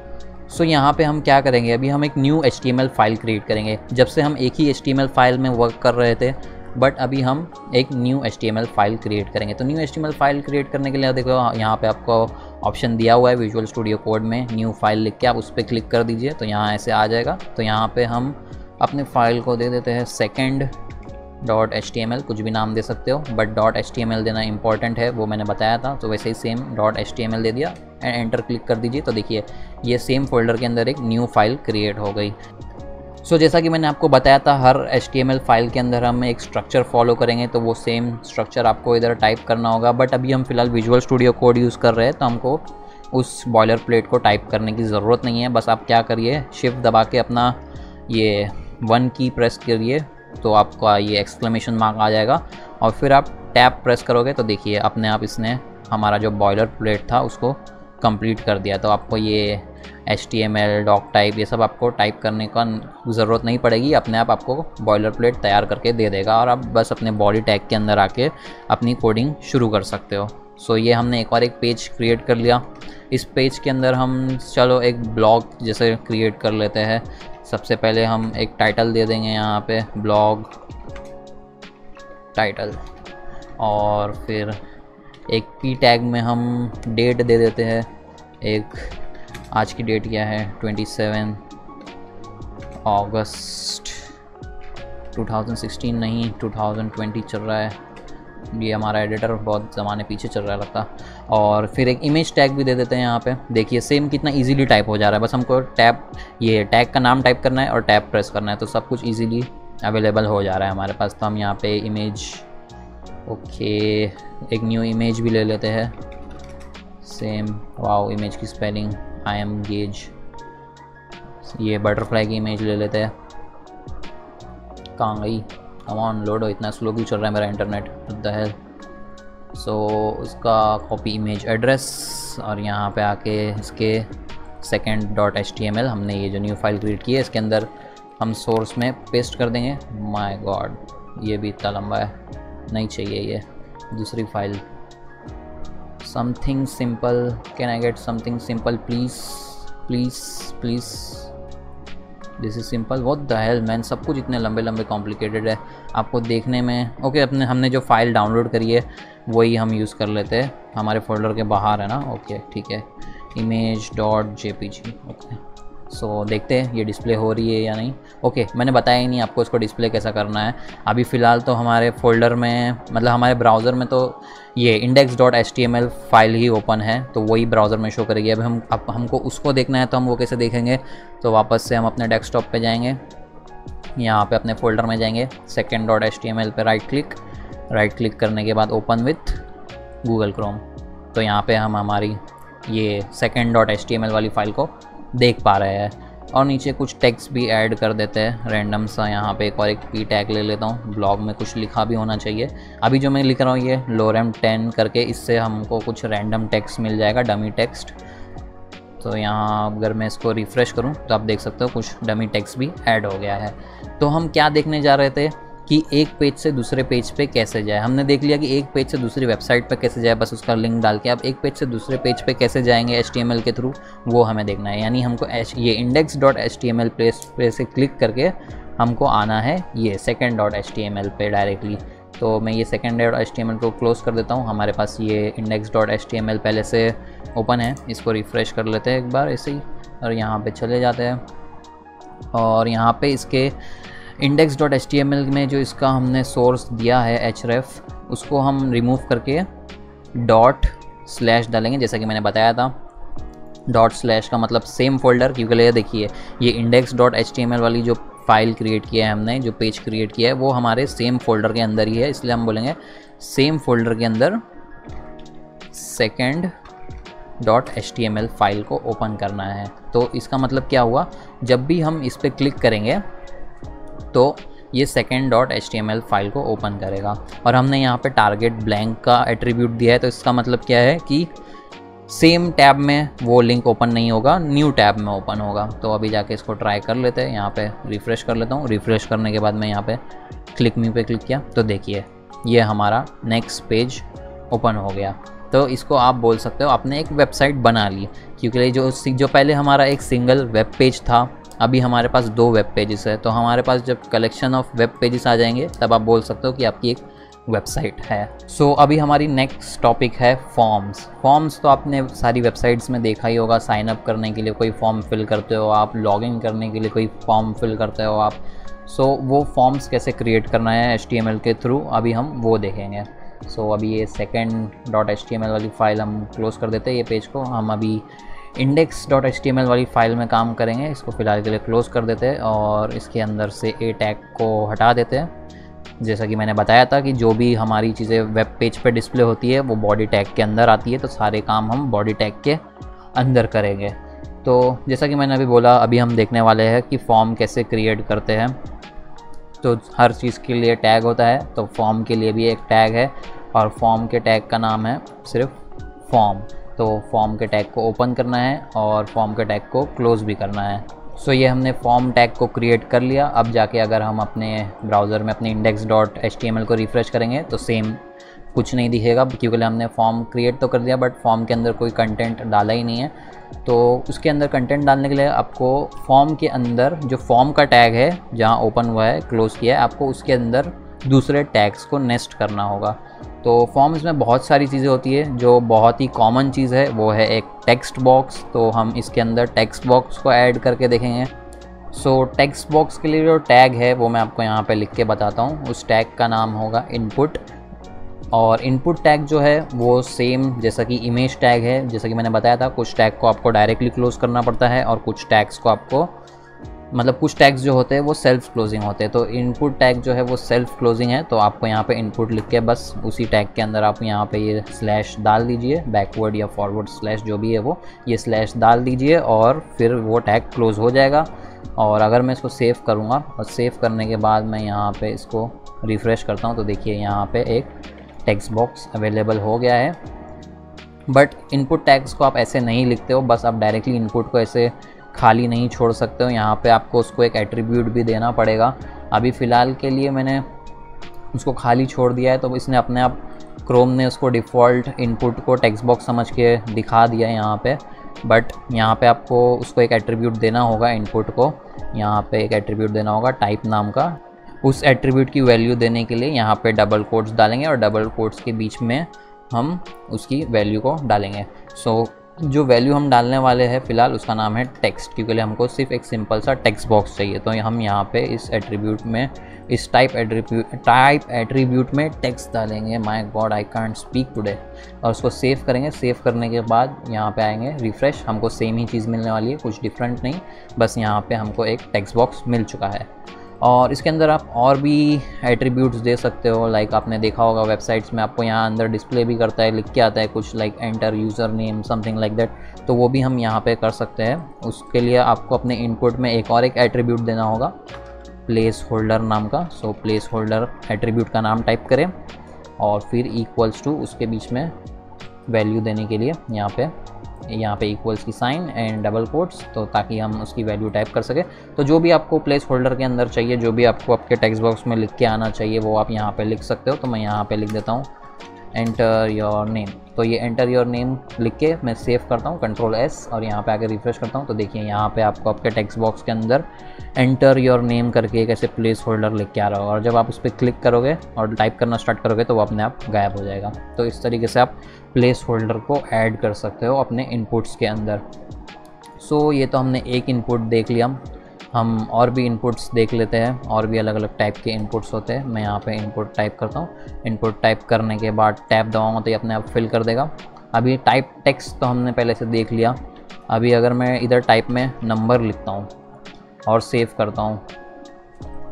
सो यहाँ पे हम क्या करेंगे, अभी हम एक न्यू HTML फाइल क्रिएट करेंगे। जब से हम एक ही HTML फाइल में वर्क कर रहे थे, बट अभी हम एक न्यू HTML फाइल क्रिएट करेंगे। तो न्यू HTML फाइल क्रिएट करने के लिए देखो यहाँ पे आपको ऑप्शन दिया हुआ है विजुअल स्टूडियो कोड में, न्यू फाइल लिख के आप उस पर क्लिक कर दीजिए तो यहाँ ऐसे आ जाएगा। तो यहाँ पे हम अपने फाइल को दे देते हैं second.html, कुछ भी नाम दे सकते हो, बट .html देना इंपॉर्टेंट है, वो मैंने बताया था। तो वैसे ही सेम .html दे दिया एंड एंटर क्लिक कर दीजिए। तो देखिए ये सेम फोल्डर के अंदर एक न्यू फाइल क्रिएट हो गई। सो जैसा कि मैंने आपको बताया था, हर HTML फाइल के अंदर हम एक स्ट्रक्चर फॉलो करेंगे, तो वो सेम स्ट्रक्चर आपको इधर टाइप करना होगा। बट अभी हम फिलहाल विजुअल स्टूडियो कोड यूज़ कर रहे हैं, तो हमको उस बॉयलर प्लेट को टाइप करने की ज़रूरत नहीं है। बस आप क्या करिए, शिफ्ट दबा के अपना ये 1 की प्रेस करिए तो आपका ये एक्सक्लेमेशन मार्क आ जाएगा, और फिर आप टैब प्रेस करोगे तो देखिए अपने आप इसने हमारा जो बॉयलर प्लेट था उसको कंप्लीट कर दिया। तो आपको ये HTML डॉक टाइप ये सब आपको टाइप करने का ज़रूरत नहीं पड़ेगी, अपने आप आपको बॉयलर प्लेट तैयार करके दे देगा, और आप बस अपने बॉडी टैग के अंदर आके अपनी कोडिंग शुरू कर सकते हो। सो ये हमने एक और एक पेज क्रिएट कर लिया। इस पेज के अंदर हम चलो एक ब्लॉग जैसे क्रिएट कर लेते हैं। सबसे पहले हम एक टाइटल दे देंगे यहाँ पे, ब्लॉग टाइटल, और फिर एक P टैग में हम डेट दे देते हैं। एक आज की डेट क्या है, 27 अगस्त 2016 नहीं 2020 चल रहा है। ये हमारा एडिटर बहुत ज़माने पीछे चल रहा है लगता। और फिर एक इमेज टैग भी दे देते हैं यहाँ पे। देखिए सेम कितना इजीली टाइप हो जा रहा है, बस हमको ये टैग का नाम टाइप करना है और टैब प्रेस करना है, तो सब कुछ इजीली अवेलेबल हो जा रहा है हमारे पास। तो हम यहाँ पे इमेज, ओके, एक न्यू इमेज भी ले लेते हैं सेम। वाओ, इमेज की स्पेलिंग आई एम गेज। ये बटरफ्लाई की इमेज ले लेते हैं। कहाँ गई, कम ऑन लोड हो, इतना स्लो क्यों चल रहा है मेरा इंटरनेट, व्हाट द हेल। सो उसका कॉपी इमेज एड्रेस, और यहाँ पे आके इसके second.html हमने ये जो न्यू फाइल क्रिएट की है इसके अंदर हम सोर्स में पेस्ट कर देंगे। माय गॉड, ये भी इतना लंबा है, नहीं चाहिए ये दूसरी file. Something simple, can I get something simple please please please, this is simple. What the hell man, सब कुछ इतने लंबे लंबे कॉम्प्लिकेटेड है आपको देखने में। ओके, हमने जो फाइल डाउनलोड करी है वही हम यूज़ कर लेते हैं, हमारे फोल्डर के बाहर है ना। ओके ठीक है, image.jpg। ओके, सो देखते हैं ये डिस्प्ले हो रही है या नहीं। ओके, मैंने बताया ही नहीं आपको इसको डिस्प्ले कैसा करना है। अभी फ़िलहाल तो हमारे फोल्डर में, मतलब हमारे ब्राउज़र में तो ये index.html फाइल ही ओपन है, तो वही ब्राउज़र में शो करेगी। अब हमको उसको देखना है तो हम वो कैसे देखेंगे, तो वापस से हम अपने डेस्कटॉप पे जाएंगे, यहाँ पे अपने फोल्डर में जाएंगे, second.html पे राइट क्लिक करने के बाद ओपन विथ गूगल क्रोम। तो यहाँ पे हम हमारी ये second.html वाली फ़ाइल को देख पा रहे हैं, और नीचे कुछ टेक्स्ट भी ऐड कर देते हैं रैंडम सा। यहाँ पे एक P टैग ले लेता हूँ, ब्लॉग में कुछ लिखा भी होना चाहिए। अभी जो मैं लिख रहा हूँ ये lorem 10 करके, इससे हमको कुछ रैंडम टेक्स्ट मिल जाएगा, डमी टेक्स्ट। तो यहाँ अगर मैं इसको रिफ़्रेश करूँ तो आप देख सकते हो कुछ डमी टेक्स्ट भी ऐड हो गया है। तो हम क्या देखने जा रहे थे कि एक पेज से दूसरे पेज पे कैसे जाए। हमने देख लिया कि एक पेज से दूसरी वेबसाइट पे कैसे जाए, बस उसका लिंक डाल के। अब एक पेज से दूसरे पेज पे कैसे जाएंगे HTML के थ्रू, वो हमें देखना है। यानी हमको ये index.html पे से क्लिक करके हमको आना है ये second.html पे डायरेक्टली। तो मैं ये second.html को क्लोज़ कर देता हूँ। हमारे पास ये index.html पहले से ओपन है, इसको रिफ़्रेश कर लेते हैं एक बार ऐसे ही, और यहाँ पे चले जाते हैं। और यहाँ पे इसके index.html में जो इसका हमने सोर्स दिया है href, उसको हम रिमूव करके ./ डालेंगे, जैसा कि मैंने बताया था। ./ का मतलब सेम फोल्डर, क्योंकि ये देखिए ये index.html वाली जो फाइल क्रिएट किया है हमने, जो पेज क्रिएट किया है, वो हमारे सेम फोल्डर के अंदर ही है, इसलिए हम बोलेंगे सेम फोल्डर के अंदर second.html फाइल को ओपन करना है। तो इसका मतलब क्या हुआ, जब भी हम इस पर क्लिक करेंगे तो ये second.html फाइल को ओपन करेगा। और हमने यहाँ पे टारगेट ब्लैंक का एट्रीब्यूट दिया है, तो इसका मतलब क्या है कि सेम टैब में वो लिंक ओपन नहीं होगा, न्यू टैब में ओपन होगा। तो अभी जाके इसको ट्राई कर लेते हैं, यहाँ पे रिफ़्रेश कर लेता हूँ। रिफ़्रेश करने के बाद मैं यहाँ पे क्लिक मी पे क्लिक किया तो देखिए ये हमारा नेक्स्ट पेज ओपन हो गया। तो इसको आप बोल सकते हो आपने एक वेबसाइट बना ली, क्योंकि जो पहले हमारा एक सिंगल वेब पेज था, अभी हमारे पास 2 वेब पेजेस है। तो हमारे पास जब कलेक्शन ऑफ वेब पेजेस आ जाएंगे तब आप बोल सकते हो कि आपकी एक वेबसाइट है। सो अभी हमारी नेक्स्ट टॉपिक है फॉर्म्स। तो आपने सारी वेबसाइट्स में देखा ही होगा, साइन अप करने के लिए कोई फॉर्म फिल करते हो आप, लॉगिन करने के लिए कोई फॉर्म फिल करते हो आप। सो वो फॉर्म्स कैसे क्रिएट करना है HTML के थ्रू, अभी हम वो देखेंगे। सो अभी ये second.html वाली फ़ाइल हम क्लोज़ कर देते हैं, ये पेज को। हम अभी index.html वाली फ़ाइल में काम करेंगे, इसको फ़िलहाल के लिए क्लोज़ कर देते हैं और इसके अंदर से a टैग को हटा देते हैं। जैसा कि मैंने बताया था कि जो भी हमारी चीज़ें वेब पेज पे डिस्प्ले होती है वो बॉडी टैग के अंदर आती है, तो सारे काम हम बॉडी टैग के अंदर करेंगे। तो जैसा कि मैंने अभी बोला, अभी हम देखने वाले हैं कि फॉर्म कैसे क्रिएट करते हैं। तो हर चीज़ के लिए टैग होता है, तो फॉर्म के लिए भी एक टैग है और फॉर्म के टैग का नाम है सिर्फ फॉर्म। तो फॉर्म के टैग को ओपन करना है और फॉर्म के टैग को क्लोज़ भी करना है। सो ये हमने फॉर्म टैग को क्रिएट कर लिया। अब जाके अगर हम अपने ब्राउज़र में अपने index.html को रिफ़्रेश करेंगे तो सेम कुछ नहीं दिखेगा, क्योंकि हमने फॉर्म क्रिएट तो कर दिया बट फॉर्म के अंदर कोई कंटेंट डाला ही नहीं है। तो उसके अंदर कंटेंट डालने के लिए आपको फॉर्म के अंदर जो फॉर्म का टैग है जहाँ ओपन हुआ है, क्लोज़ किया है, आपको उसके अंदर दूसरे टैग्स को नेस्ट करना होगा। तो फॉर्म्स में बहुत सारी चीज़ें होती है, जो बहुत ही कॉमन चीज़ है वो है एक टेक्स्ट बॉक्स। तो हम इसके अंदर टेक्स्ट बॉक्स को ऐड करके देखेंगे। सो टेक्स्ट बॉक्स के लिए जो टैग है वो मैं आपको यहाँ पे लिख के बताता हूँ। उस टैग का नाम होगा इनपुट। और इनपुट टैग जो है वो सेम जैसा कि इमेज टैग है, जैसा कि मैंने बताया था, कुछ टैग को आपको डायरेक्टली क्लोज़ करना पड़ता है और कुछ टैग्स को आपको, मतलब कुछ टैग्स जो होते हैं वो सेल्फ क्लोजिंग होते हैं। तो इनपुट टैग जो है वो सेल्फ क्लोजिंग है, तो आपको यहाँ पे इनपुट लिख के बस उसी टैग के अंदर आप यहाँ पे ये स्लैश डाल दीजिए, बैकवर्ड या फॉरवर्ड स्लैश जो भी है वो, ये स्लैश डाल दीजिए और फिर वो टैग क्लोज़ हो जाएगा। और अगर मैं इसको सेव करूँगा और सेव करने के बाद मैं यहाँ पर इसको रिफ़्रेश करता हूँ तो देखिए यहाँ पर एक टेक्स्ट बॉक्स अवेलेबल हो गया है। बट इनपुट टैग्स को आप ऐसे नहीं लिखते हो, बस आप डायरेक्टली इनपुट को ऐसे खाली नहीं छोड़ सकते हो, यहाँ पे आपको उसको एक एट्रीब्यूट भी देना पड़ेगा। अभी फ़िलहाल के लिए मैंने उसको खाली छोड़ दिया है, तो इसने अपने आप क्रोम ने उसको डिफ़ॉल्ट इनपुट को टेक्स्ट बॉक्स समझ के दिखा दिया है यहाँ पे। बट यहाँ पे आपको उसको एक एट्रीब्यूट देना होगा, इनपुट को यहाँ पे एक एट्रीब्यूट देना होगा टाइप नाम का। उस एट्रीब्यूट की वैल्यू देने के लिए यहाँ पे डबल कोट्स डालेंगे और डबल कोट्स के बीच में हम उसकी वैल्यू को डालेंगे। सो जो वैल्यू हम डालने वाले हैं फ़िलहाल उसका नाम है टेक्स्ट, क्योंकि हमको सिर्फ एक सिंपल सा टेक्स्ट बॉक्स चाहिए। तो हम यहाँ पे इस एट्रीब्यूट में, इस टाइप एट्रीब्यूट में टेक्स्ट डालेंगे। My God I can't speak today. और उसको सेव करेंगे। सेव करने के बाद यहाँ पे आएंगे रिफ़्रेश, हमको सेम ही चीज़ मिलने वाली है, कुछ डिफरेंट नहीं, बस यहाँ पे हमको एक टेक्स्ट बॉक्स मिल चुका है। और इसके अंदर आप और भी एट्रीब्यूट्स दे सकते हो, लाइक आपने देखा होगा वेबसाइट्स में आपको यहाँ अंदर डिस्प्ले भी करता है, लिख के आता है कुछ like enter user name something like that, तो वो भी हम यहाँ पे कर सकते हैं। उसके लिए आपको अपने इनपुट में एक और एक एट्रीब्यूट देना होगा प्लेस होल्डर नाम का। सो प्लेस होल्डर एट्रीब्यूट का नाम टाइप करें और फिर इक्वल्स टू उसके बीच में वैल्यू देने के लिए यहाँ पे यहाँ पे इक्वल्स की साइन एंड डबल कोट्स, तो ताकि हम उसकी वैल्यू टाइप कर सके। तो जो भी आपको प्लेस होल्डर के अंदर चाहिए, जो भी आपको आपके टेक्स्ट बॉक्स में लिख के आना चाहिए वो आप यहाँ पे लिख सकते हो। तो मैं यहाँ पे लिख देता हूँ एंटर योर नेम। तो ये एंटर योर नेम लिख के मैं सेव करता हूँ कंट्रोल S, और यहाँ पे आके रिफ्रेश करता हूँ। तो देखिए यहाँ पे आपको आपके टेक्स्ट बॉक्स के अंदर एंटर योर नेम करके एक ऐसे प्लेस होल्डर लिख के आ रहा होगा, और जब आप उस पर क्लिक करोगे और टाइप करना स्टार्ट करोगे तो वो अपने आप गायब हो जाएगा। तो इस तरीके से आप प्लेस होल्डर को ऐड कर सकते हो अपने इनपुट्स के अंदर। सो ये तो हमने एक इनपुट देख लिया, हम और भी इनपुट्स देख लेते हैं। और भी अलग अलग टाइप के इनपुट्स होते हैं। मैं यहाँ पे इनपुट टाइप करता हूँ। इनपुट टाइप करने के बाद टैब दबाऊंगा तो ये अपने आप फिल कर देगा। अभी टाइप टेक्स्ट तो हमने पहले से देख लिया। अभी अगर मैं इधर टाइप में नंबर लिखता हूँ और सेव करता हूँ,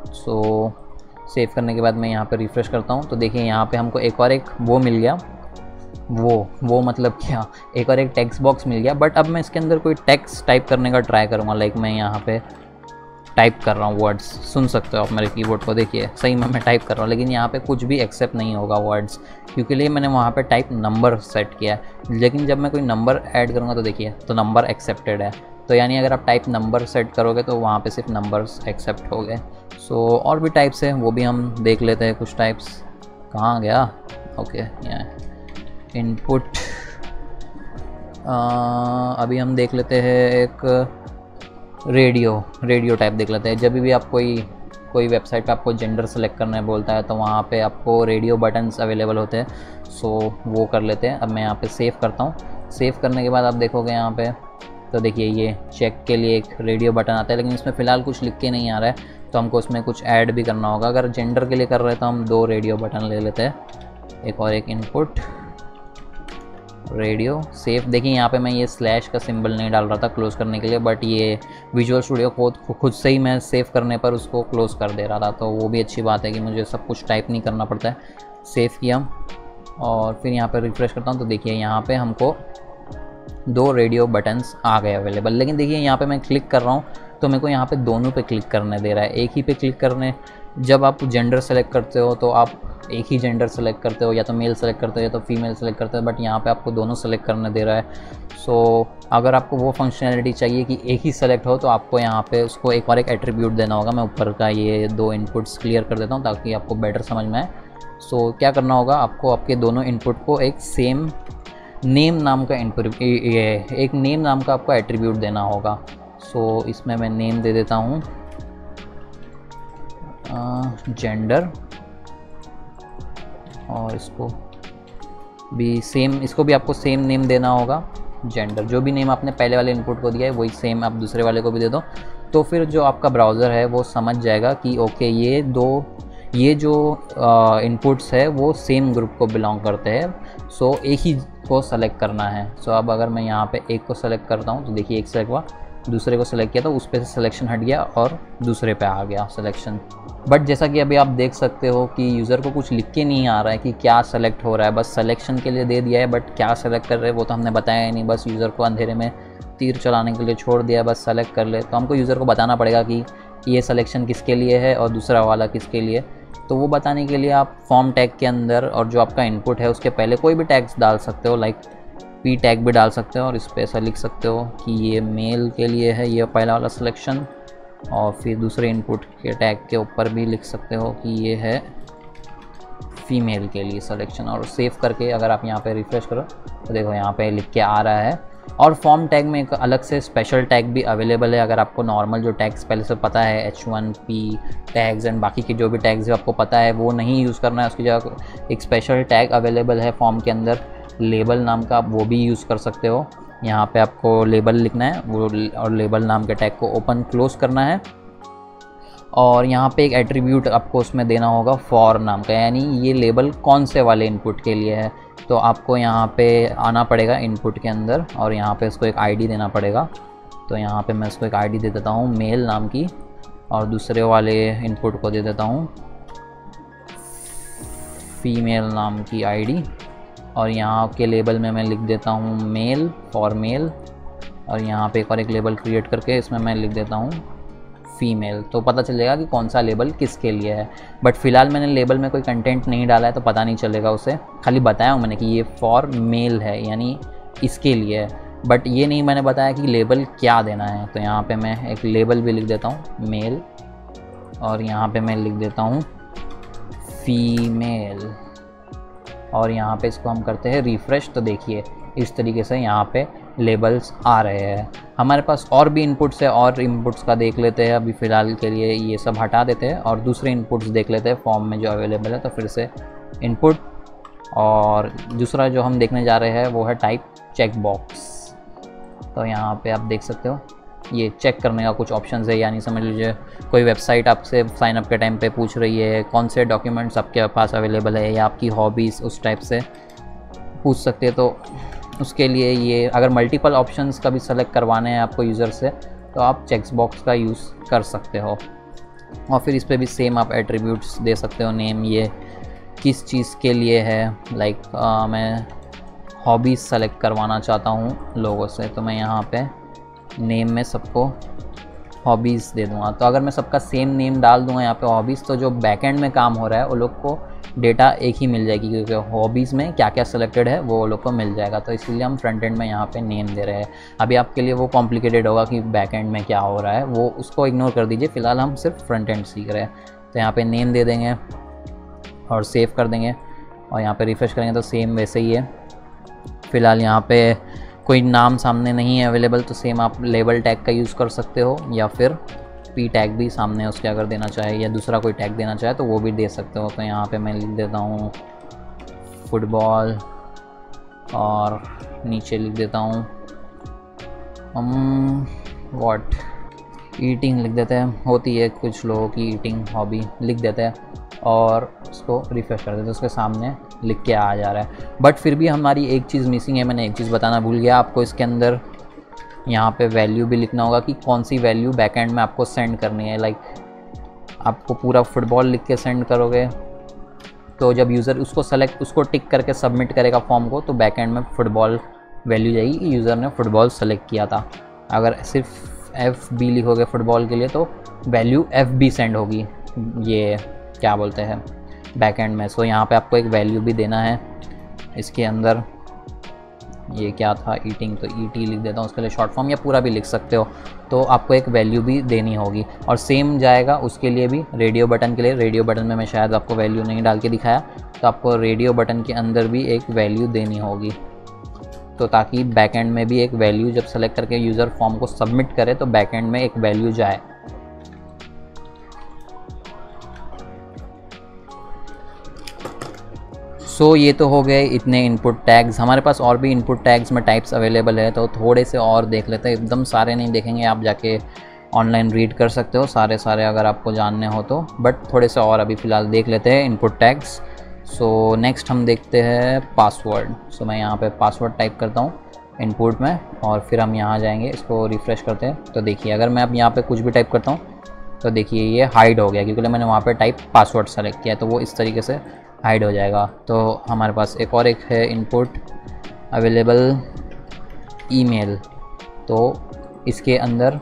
सो सेव करने के बाद मैं यहाँ पे रिफ़्रेश करता हूँ, तो देखिए यहाँ पे हमको एक और एक वो मिल गया। वो मतलब क्या, एक और एक टेक्स्ट बॉक्स मिल गया। बट अब मैं इसके अंदर कोई टेक्स्ट टाइप करने का ट्राई करूँगा। लाइक मैं यहाँ पे टाइप कर रहा हूँ वर्ड्स, सुन सकते हो आप मेरे कीबोर्ड को, देखिए सही में मैं टाइप कर रहा हूँ, लेकिन यहाँ पे कुछ भी एक्सेप्ट नहीं होगा वर्ड्स, क्योंकि लिए मैंने वहाँ पे टाइप नंबर सेट किया है। लेकिन जब मैं कोई नंबर ऐड करूँगा तो देखिए तो नंबर एक्सेप्टेड है। तो यानी अगर आप टाइप नंबर सेट करोगे तो वहाँ पे सिर्फ नंबर्स एक्सेप्ट हो गए। सो और भी टाइप्स हैं, वो भी हम देख लेते हैं। कुछ टाइप्स कहाँ गया, ओके यहाँ इनपुट। अभी हम देख लेते हैं एक रेडियो टाइप देख लेते हैं। जब भी आप कोई वेबसाइट पे आपको जेंडर सेलेक्ट करना है बोलता है तो वहाँ पे आपको रेडियो बटन्स अवेलेबल होते हैं। सो वो कर लेते हैं। अब मैं यहाँ पे सेव करता हूँ। सेव करने के बाद आप देखोगे यहाँ पे, तो देखिए ये चेक के लिए एक रेडियो बटन आता है, लेकिन इसमें फ़िलहाल कुछ लिख के नहीं आ रहा है, तो हमको उसमें कुछ ऐड भी करना होगा। अगर जेंडर के लिए कर रहे हैं तो हम 2 रेडियो बटन ले लेते हैं, एक और एक इनपुट रेडियो सेव। देखिए यहाँ पे मैं ये स्लैश का सिंबल नहीं डाल रहा था क्लोज़ करने के लिए, बट ये विजुअल स्टूडियो खुद से ही मैं सेव करने पर उसको क्लोज़ कर दे रहा था, तो वो भी अच्छी बात है कि मुझे सब कुछ टाइप नहीं करना पड़ता है। सेव किया और फिर यहाँ पे रिफ़्रेश करता हूँ, तो देखिए यहाँ पे हमको 2 रेडियो बटन्स आ गए अवेलेबल। लेकिन देखिए यहाँ पे मैं क्लिक कर रहा हूँ तो मेरे को यहाँ पे दोनों पे क्लिक करने दे रहा है, एक ही पे क्लिक करने। जब आप जेंडर सेलेक्ट करते हो तो आप एक ही जेंडर सेलेक्ट करते हो, या तो मेल सेलेक्ट करते हो या तो फीमेल सेलेक्ट करते हो, बट यहाँ पे आपको दोनों सेलेक्ट करने दे रहा है। सो अगर आपको वो फंक्शनैलिटी चाहिए कि एक ही सेलेक्ट हो तो आपको यहाँ पे उसको एक और एक एट्रीब्यूट देना होगा। मैं ऊपर का ये 2 इनपुट्स क्लियर कर देता हूँ ताकि आपको बेटर समझ में आए। सो क्या करना होगा, आपको आपके दोनों इनपुट को एक सेम नेम नाम का एक नेम नाम का आपको एट्रीब्यूट देना होगा। सो इसमें मैं नेम दे देता हूँ जेंडर, और इसको भी आपको सेम नेम देना होगा जेंडर। जो भी नेम आपने पहले वाले इनपुट को दिया है वही सेम आप दूसरे वाले को भी दे दो। तो फिर जो आपका ब्राउज़र है वो समझ जाएगा कि ओके ये जो इनपुट्स है वो सेम ग्रुप को बिलोंग करते हैं। सो एक ही को सेलेक्ट करना है। सो अब अगर मैं यहाँ पे एक को सेलेक्ट करता हूँ तो देखिए एक सेलेक्ट हुआ, दूसरे को सेलेक्ट किया तो उस पे से सिलेक्शन हट गया और दूसरे पे आ गया सिलेक्शन। बट जैसा कि अभी आप देख सकते हो कि यूज़र को कुछ लिख के नहीं आ रहा है कि क्या सेलेक्ट हो रहा है, बस सिलेक्शन के लिए दे दिया है, बट क्या सेलेक्ट कर रहे हैं वो तो हमने बताया ही नहीं। बस यूज़र को अंधेरे में तीर चलाने के लिए छोड़ दिया, बस सेलेक्ट कर ले। तो हमको यूज़र को बताना पड़ेगा कि ये सिलेक्शन किसके लिए है और दूसरा वाला किसके लिए। तो वो बताने के लिए आप फॉर्म टैग के अंदर और जो आपका इनपुट है उसके पहले कोई भी टैग्स डाल सकते हो, लाइक पी टैग भी डाल सकते हो, और इस पर ऐसा लिख सकते हो कि ये मेल के लिए है ये पहला वाला सिलेक्शन, और फिर दूसरे इनपुट के टैग के ऊपर भी लिख सकते हो कि ये है फीमेल के लिए सिलेक्शन। और सेव करके अगर आप यहाँ पे रिफ्रेश करो तो देखो यहाँ पे लिख के आ रहा है। और फॉर्म टैग में एक अलग से स्पेशल टैग भी अवेलेबल है। अगर आपको नॉर्मल जो टैग्स पहले से पता है H1P टैग्स एंड बाकी के जो भी टैग्स है आपको पता है वो नहीं यूज़ करना है, उसकी जगह एक स्पेशल टैग अवेलेबल है फॉर्म के अंदर लेबल नाम का, आप वो भी यूज़ कर सकते हो। यहाँ पे आपको लेबल लिखना है वो, और लेबल नाम के टैग को ओपन क्लोज करना है। और यहाँ पे एक एट्रीब्यूट आपको उसमें देना होगा फॉर नाम का, यानी ये लेबल कौन से वाले इनपुट के लिए है। तो आपको यहाँ पे आना पड़ेगा इनपुट के अंदर और यहाँ पे इसको एक आईडी देना पड़ेगा। तो यहाँ पे मैं इसको एक आईडी दे देता हूँ मेल नाम की, और दूसरे वाले इनपुट को दे देता हूँ फीमेल नाम की आईडी। और यहाँ के लेबल में मैं लिख देता हूँ मेल फॉर मेल, और यहाँ पे एक और एक लेबल क्रिएट करके इसमें मैं लिख देता हूँ फीमेल। तो पता चलेगा कि कौन सा लेबल किसके लिए है। बट फिलहाल मैंने लेबल में कोई कंटेंट नहीं डाला है तो पता नहीं चलेगा उसे, खाली बताया हूँ मैंने कि ये फॉर मेल है यानी इसके लिए है। बट ये नहीं मैंने बताया कि लेबल क्या देना है। तो यहाँ पे मैं एक लेबल भी लिख देता हूँ मेल, और यहाँ पे मैं लिख देता हूँ फीमेल, और यहाँ पे इसको हम करते हैं रिफ़्रेश। तो देखिए इस तरीके से यहाँ पे लेबल्स आ रहे हैं। हमारे पास और भी इनपुट्स है, और इनपुट्स का देख लेते हैं। अभी फ़िलहाल के लिए ये सब हटा देते हैं और दूसरे इनपुट्स देख लेते हैं फॉर्म में जो अवेलेबल है। तो फिर से इनपुट, और दूसरा जो हम देखने जा रहे हैं वो है टाइप चेक बॉक्स। तो यहाँ पे आप देख सकते हो ये चेक करने का कुछ ऑप्शंस है, यानी समझ लीजिए कोई वेबसाइट आपसे साइन अप के टाइम पे पूछ रही है कौन से डॉक्यूमेंट्स आपके पास अवेलेबल है, या आपकी हॉबीज़ उस टाइप से पूछ सकते हैं। तो उसके लिए ये अगर मल्टीपल ऑप्शंस का भी सेलेक्ट करवाने हैं आपको यूज़र से, तो आप चेक बॉक्स का यूज़ कर सकते हो। और फिर इस पर भी सेम आप एट्रीब्यूट्स दे सकते हो। नेम ये किस चीज़ के लिए है, लाइक मैं हॉबीज़ सेलेक्ट करवाना चाहता हूँ लोगों से, तो मैं यहाँ पे नेम में सबको हॉबीज़ दे दूँगा। तो अगर मैं सबका सेम नेम डाल दूँगा यहाँ पे हॉबीज़, तो जो बैकएंड में काम हो रहा है वो लोग को डेटा एक ही मिल जाएगी, क्योंकि हॉबीज़ में क्या क्या सिलेक्टेड है वो लोग को मिल जाएगा। तो इसलिए हम फ्रंट एंड में यहाँ पे नेम दे रहे हैं। अभी आपके लिए वो कॉम्प्लिकेटेड होगा कि बैक एंड में क्या हो रहा है, वो उसको इग्नोर कर दीजिए, फ़िलहाल हम सिर्फ फ्रंट एंड सीख रहे हैं। तो यहाँ पे नेम दे देंगे और सेव कर देंगे, और यहाँ पे रिफ्रेश करेंगे तो सेम वैसे ही है। फ़िलहाल यहाँ पे कोई नाम सामने नहीं है अवेलेबल, तो सेम आप लेबल टैग का यूज़ कर सकते हो, या फिर पी टैग भी सामने उसके अगर देना चाहे, या दूसरा कोई टैग देना चाहे तो वो भी दे सकते हो। तो यहाँ पे मैं लिख देता हूँ फुटबॉल, और नीचे लिख देता हूँ व्हाट ईटिंग लिख देते हैं। होती है कुछ लोगों की ईटिंग हॉबी, लिख देते हैं और उसको रिफ्रेश कर देते हैं, उसके सामने लिख के आ जा रहा है। बट फिर भी हमारी एक चीज़ मिसिंग है, मैंने एक चीज़ बताना भूल गया आपको। इसके अंदर यहाँ पे वैल्यू भी लिखना होगा कि कौन सी वैल्यू बैकएंड में आपको सेंड करनी है। लाइक आपको पूरा फुटबॉल लिख के सेंड करोगे, तो जब यूज़र उसको टिक करके सबमिट करेगा फॉर्म को, तो बैकएंड में फुटबॉल वैल्यू जाएगी कि यूज़र ने फुटबॉल सेलेक्ट किया था। अगर सिर्फ FB लिखोगे फुटबॉल के लिए, तो वैल्यू FB सेंड होगी, ये क्या बोलते हैं बैकएंड में। सो यहाँ पे आपको एक वैल्यू भी देना है इसके अंदर। ये क्या था ईटिंग, तो ET लिख देता हूँ उसके लिए शॉर्ट फॉर्म, या पूरा भी लिख सकते हो। तो आपको एक वैल्यू भी देनी होगी, और सेम जाएगा उसके लिए भी रेडियो बटन के लिए। रेडियो बटन में मैं शायद आपको वैल्यू नहीं डाल के दिखाया, तो आपको रेडियो बटन के अंदर भी एक वैल्यू देनी होगी, तो ताकि बैकएंड में भी एक वैल्यू जब सेलेक्ट करके यूज़र फॉर्म को सबमिट करे तो बैकएंड में एक वैल्यू जाए। सो ये तो हो गए इतने इनपुट टैग्स। हमारे पास और भी इनपुट टैग्स में टाइप्स अवेलेबल है, तो थोड़े से और देख लेते हैं। एकदम सारे नहीं देखेंगे, आप जाके ऑनलाइन रीड कर सकते हो सारे अगर आपको जानने हो तो, बट थोड़े से और अभी फ़िलहाल देख लेते हैं इनपुट टैग्स। सो नेक्स्ट हम देखते हैं पासवर्ड। सो मैं यहाँ पे पासवर्ड टाइप करता हूँ इनपुट में, और फिर हम यहाँ जाएंगे, इसको रिफ़्रेश करते हैं। तो देखिए अगर मैं अब यहाँ पे कुछ भी टाइप करता हूँ तो देखिए ये हाइड हो गया, क्योंकि मैंने वहाँ पे टाइप पासवर्ड सेलेक्ट किया, तो वो इस तरीके से हाइड हो जाएगा। तो हमारे पास एक है इनपुट अवेलेबल ईमेल। तो इसके अंदर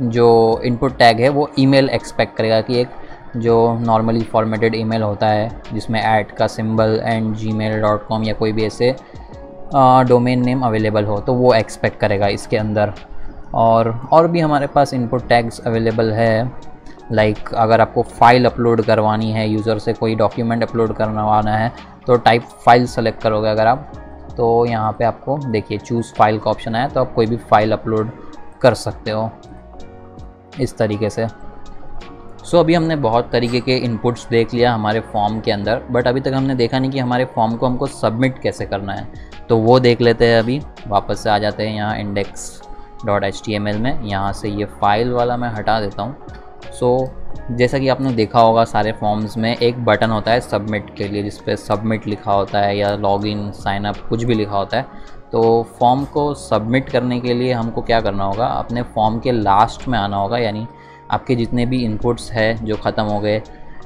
जो इनपुट टैग है वो ईमेल एक्सपेक्ट करेगा कि एक जो नॉर्मली फॉर्मेटेड ईमेल होता है जिसमें @ का सिंबल एंड gmail.com या कोई भी ऐसे डोमेन नेम अवेलेबल हो, तो वो एक्सपेक्ट करेगा इसके अंदर। और भी हमारे पास इनपुट टैग्स अवेलेबल है। लाइक अगर आपको फ़ाइल अपलोड करवानी है, यूज़र से कोई डॉक्यूमेंट अपलोड करवाना है, तो टाइप फाइल सेलेक्ट करोगे अगर आप, तो यहाँ पे आपको देखिए चूज़ फाइल का ऑप्शन आया, तो आप कोई भी फ़ाइल अपलोड कर सकते हो इस तरीके से। सो अभी हमने बहुत तरीके के इनपुट्स देख लिया हमारे फॉर्म के अंदर, बट अभी तक हमने देखा नहीं कि हमारे फॉर्म को हमको सबमिट कैसे करना है, तो वो देख लेते हैं। अभी वापस से आ जाते हैं यहाँ index.html में। यहाँ से ये फ़ाइल वाला मैं हटा देता हूँ। सो जैसा कि आपने देखा होगा सारे फॉर्म्स में एक बटन होता है सबमिट के लिए, जिस पे सबमिट लिखा होता है या लॉगिन साइन अप कुछ भी लिखा होता है। तो फॉर्म को सबमिट करने के लिए हमको क्या करना होगा, अपने फॉर्म के लास्ट में आना होगा, यानी आपके जितने भी इनपुट्स है जो ख़त्म हो गए,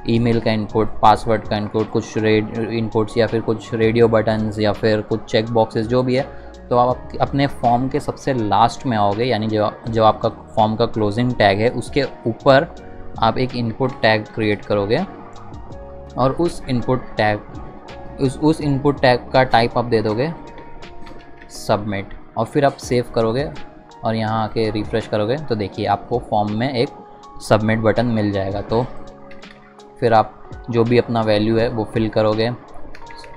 ईमेल का इनपुट, पासवर्ड का इनपुट, कुछ इनपुट्स या फिर कुछ रेडियो बटन्स या फिर कुछ चेक बॉक्सेस जो भी है, तो आप अपने फॉर्म के सबसे लास्ट में आओगे, यानी जो आपका फॉर्म का क्लोजिंग टैग है उसके ऊपर आप एक इनपुट टैग क्रिएट करोगे, और उस इनपुट टैग का टाइप आप दे दोगे सबमिट। और फिर आप सेव करोगे और यहाँ आके रिफ़्रेश करोगे तो देखिए आपको फॉर्म में एक सबमिट बटन मिल जाएगा। तो फिर आप जो भी अपना वैल्यू है वो फिल करोगे,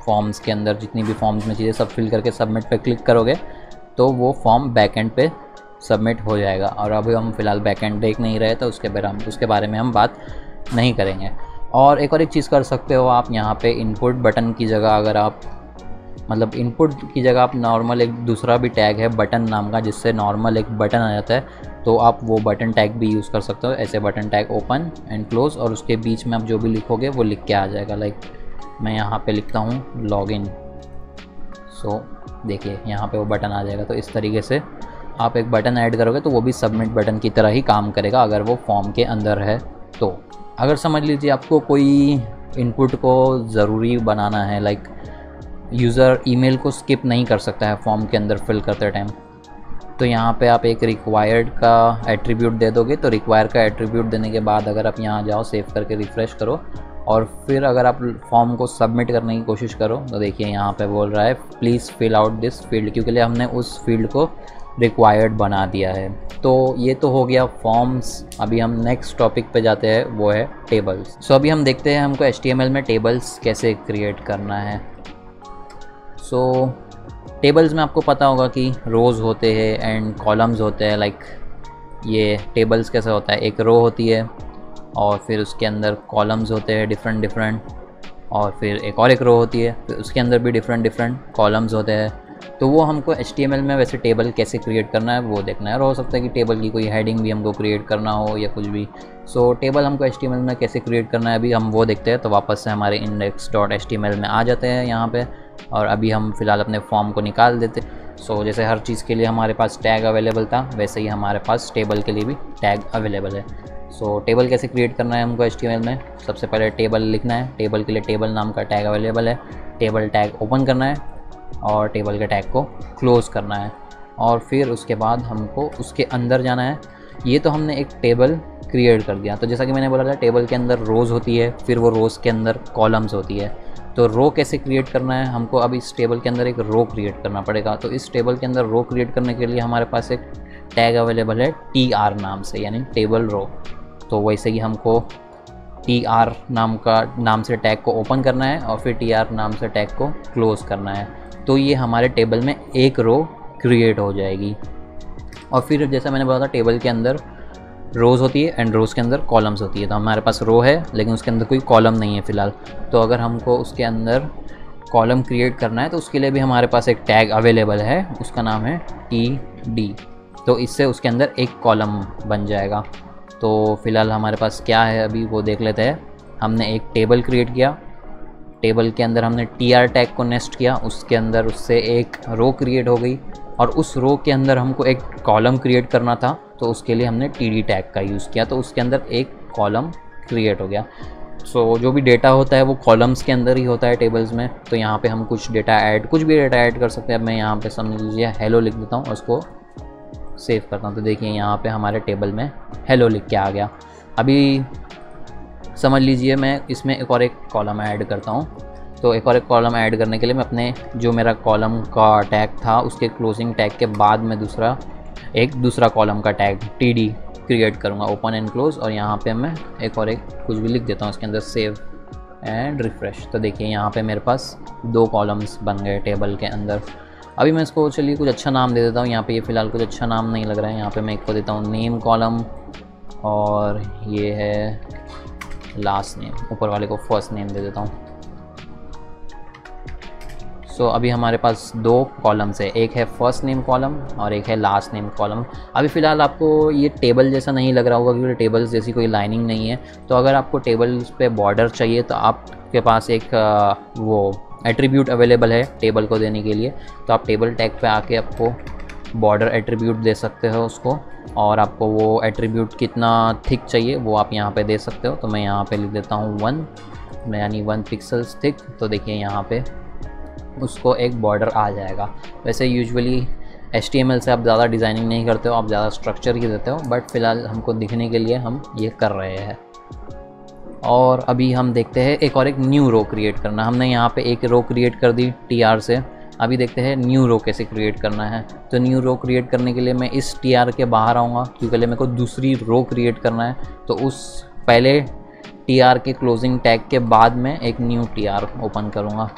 फॉर्म्स के अंदर जितनी भी फॉर्म्स में चीज़ें सब फिल करके सबमिट पे क्लिक करोगे तो वो फॉर्म बैकएंड पे सबमिट हो जाएगा। और अभी हम फ़िलहाल बैकएंड देख नहीं रहे तो उसके बारे में हम बात नहीं करेंगे। और एक चीज़ कर सकते हो आप, यहाँ पे इनपुट बटन की जगह अगर आप मतलब इनपुट की जगह आप नॉर्मल एक दूसरा भी टैग है बटन नाम का, जिससे नॉर्मल एक बटन आ जाता है, तो आप वो बटन टैग भी यूज़ कर सकते हो। ऐसे button tag open and close, और उसके बीच में आप जो भी लिखोगे वो लिख के आ जाएगा। लाइक मैं यहाँ पे लिखता हूँ लॉगिन, सो देखिए यहाँ पे वो बटन आ जाएगा। तो इस तरीके से आप एक बटन ऐड करोगे तो वो भी सबमिट बटन की तरह ही काम करेगा अगर वो फॉर्म के अंदर है। तो अगर समझ लीजिए आपको कोई इनपुट को ज़रूरी बनाना है, लाइक यूज़र ईमेल को स्किप नहीं कर सकता है फॉर्म के अंदर फिल करते टाइम, तो यहाँ पे आप एक रिक्वायर्ड का एट्रीब्यूट दे दोगे। तो रिक्वायर का एट्रीब्यूट देने के बाद अगर आप यहाँ जाओ, सेव करके रिफ़्रेश करो और फिर अगर आप फॉर्म को सबमिट करने की कोशिश करो तो देखिए यहाँ पे बोल रहा है please fill out this field, क्योंकि लिए हमने उस फील्ड को रिक्वायर्ड बना दिया है। तो ये तो हो गया फॉर्म्स। अभी हम नेक्स्ट टॉपिक पे जाते हैं, वो है टेबल्स। सो अभी हम देखते हैं हमको HTML में टेबल्स कैसे क्रिएट करना है। सो टेबल्स में आपको पता होगा कि रोज़ होते हैं एंड कॉलम्स होते हैं। लाइक ये टेबल्स कैसे होता है, एक रो होती है और फिर उसके अंदर कॉलम्स होते हैं डिफरेंट, और फिर एक रो होती है, फिर उसके अंदर भी डिफरेंट कॉलम्स होते हैं। तो वो हमको HTML में वैसे टेबल कैसे क्रिएट करना है वो देखना है। और हो सकता है कि टेबल की कोई हेडिंग भी हमको क्रिएट करना हो या कुछ भी। सो टेबल हमको HTML में कैसे क्रिएट करना है अभी हम वो देखते हैं। तो वापस से हमारे index.html में आ जाते हैं यहाँ पे, और अभी हम फ़िलहाल अपने फॉर्म को निकाल देते। सो जैसे हर चीज़ के लिए हमारे पास टैग अवेलेबल था, वैसे ही हमारे पास टेबल के लिए भी टैग अवेलेबल है। सो टेबल कैसे क्रिएट करना है हमको HTML में, सबसे पहले टेबल लिखना है। टेबल के लिए टेबल नाम का टैग अवेलेबल है। टेबल टैग ओपन करना है और टेबल के टैग को क्लोज़ करना है, और फिर उसके बाद हमको उसके अंदर जाना है। ये तो हमने एक टेबल क्रिएट कर दिया। तो जैसा कि मैंने बोला था टेबल के अंदर रोज़ होती है, फिर वो रोज़ के अंदर कॉलम्स होती है। तो रो कैसे क्रिएट करना है हमको, अब इस टेबल के अंदर एक रो क्रिएट करना पड़ेगा। तो इस टेबल के अंदर रो क्रिएट करने के लिए हमारे पास एक टैग अवेलेबल है TR नाम से, यानी टेबल रो। तो वैसे ही हमको TR नाम से टैग को ओपन करना है और फिर TR नाम से टैग को क्लोज़ करना है। तो ये हमारे टेबल में एक रो क्रिएट हो जाएगी। और फिर जैसा मैंने बोला था टेबल के अंदर रोज़ होती है एंड रोज़ के अंदर कॉलम्स होती है। तो हमारे पास रो है लेकिन उसके अंदर कोई कॉलम नहीं है फ़िलहाल। तो अगर हमको उसके अंदर कॉलम क्रिएट करना है तो उसके लिए भी हमारे पास एक टैग अवेलेबल है, उसका नाम है TD। तो इससे उसके अंदर एक कॉलम बन जाएगा। तो फ़िलहाल हमारे पास क्या है अभी वो देख लेते हैं। हमने एक टेबल क्रिएट किया, टेबल के अंदर हमने TR टैग को नेस्ट किया, उसके अंदर उससे एक रो क्रिएट हो गई, और उस रो के अंदर हमको एक कॉलम क्रिएट करना था तो उसके लिए हमने TD टैग का यूज़ किया। तो उसके अंदर एक कॉलम क्रिएट हो गया। सो जो भी डेटा होता है वो कॉलम्स के अंदर ही होता है टेबल्स में। तो यहाँ पे हम कुछ भी डेटा ऐड कर सकते हैं। अब मैं यहाँ पे समझ लीजिए हेलो लिख देता हूँ और उसको सेव करता हूँ। तो देखिए यहाँ पे हमारे टेबल में हेलो लिख के आ गया। अभी समझ लीजिए मैं इसमें एक कॉलम ऐड करता हूँ। तो एक कॉलम ऐड करने के लिए मैं अपने जो मेरा कॉलम का टैग था उसके क्लोजिंग टैग के बाद में दूसरा कॉलम का टैग TD क्रिएट करूँगा, ओपन एंड क्लोज। और यहाँ पे मैं एक कुछ भी लिख देता हूँ इसके अंदर, सेव एंड रिफ़्रेश। तो देखिए यहाँ पे मेरे पास 2 कॉलम्स बन गए टेबल के अंदर। अभी मैं इसको चलिए कुछ अच्छा नाम दे देता हूँ। यहाँ पे ये फ़िलहाल कुछ अच्छा नाम नहीं लग रहा है। यहाँ पे मैं एक को देता हूँ नेम कॉलम, और ये है लास्ट नेम, ऊपर वाले को फर्स्ट नेम दे देता हूँ। सो अभी हमारे पास 2 कॉलम्स है, एक है फर्स्ट नेम कॉलम और एक है लास्ट नेम कॉलम। अभी फ़िलहाल आपको ये टेबल जैसा नहीं लग रहा होगा क्योंकि टेबल्स जैसी कोई लाइनिंग नहीं है। तो अगर आपको टेबल्स पे बॉर्डर चाहिए तो आपके पास एक वो एट्रीब्यूट अवेलेबल है टेबल को देने के लिए। तो आप टेबल टैग पे आके आपको बॉर्डर एट्रीब्यूट दे सकते हो उसको, और आपको वो एट्रीब्यूट कितना थिक चाहिए वो आप यहाँ पे दे सकते हो। तो मैं यहाँ पे लिख देता हूँ 1, यानी 1 पिक्सल्स थिक। तो देखिए यहाँ पे उसको एक बॉर्डर आ जाएगा। वैसे यूजुअली HTML से आप ज़्यादा डिज़ाइनिंग नहीं करते हो, आप ज़्यादा स्ट्रक्चर ही देते हो, बट फ़िलहाल हमको दिखने के लिए हम ये कर रहे हैं। और अभी हम देखते हैं एक न्यू रो क्रिएट करना। हमने यहाँ पे एक रो क्रिएट कर दी TR से, अभी देखते हैं न्यू रो कैसे क्रिएट करना है। तो न्यू रो क्रिएट करने के लिए मैं इस TR के बाहर आऊँगा, क्योंकि मेरे को दूसरी रो क्रिएट करना है। तो उस पहले TR के क्लोजिंग टैग के बाद में एक न्यू TR ओपन करूँगा,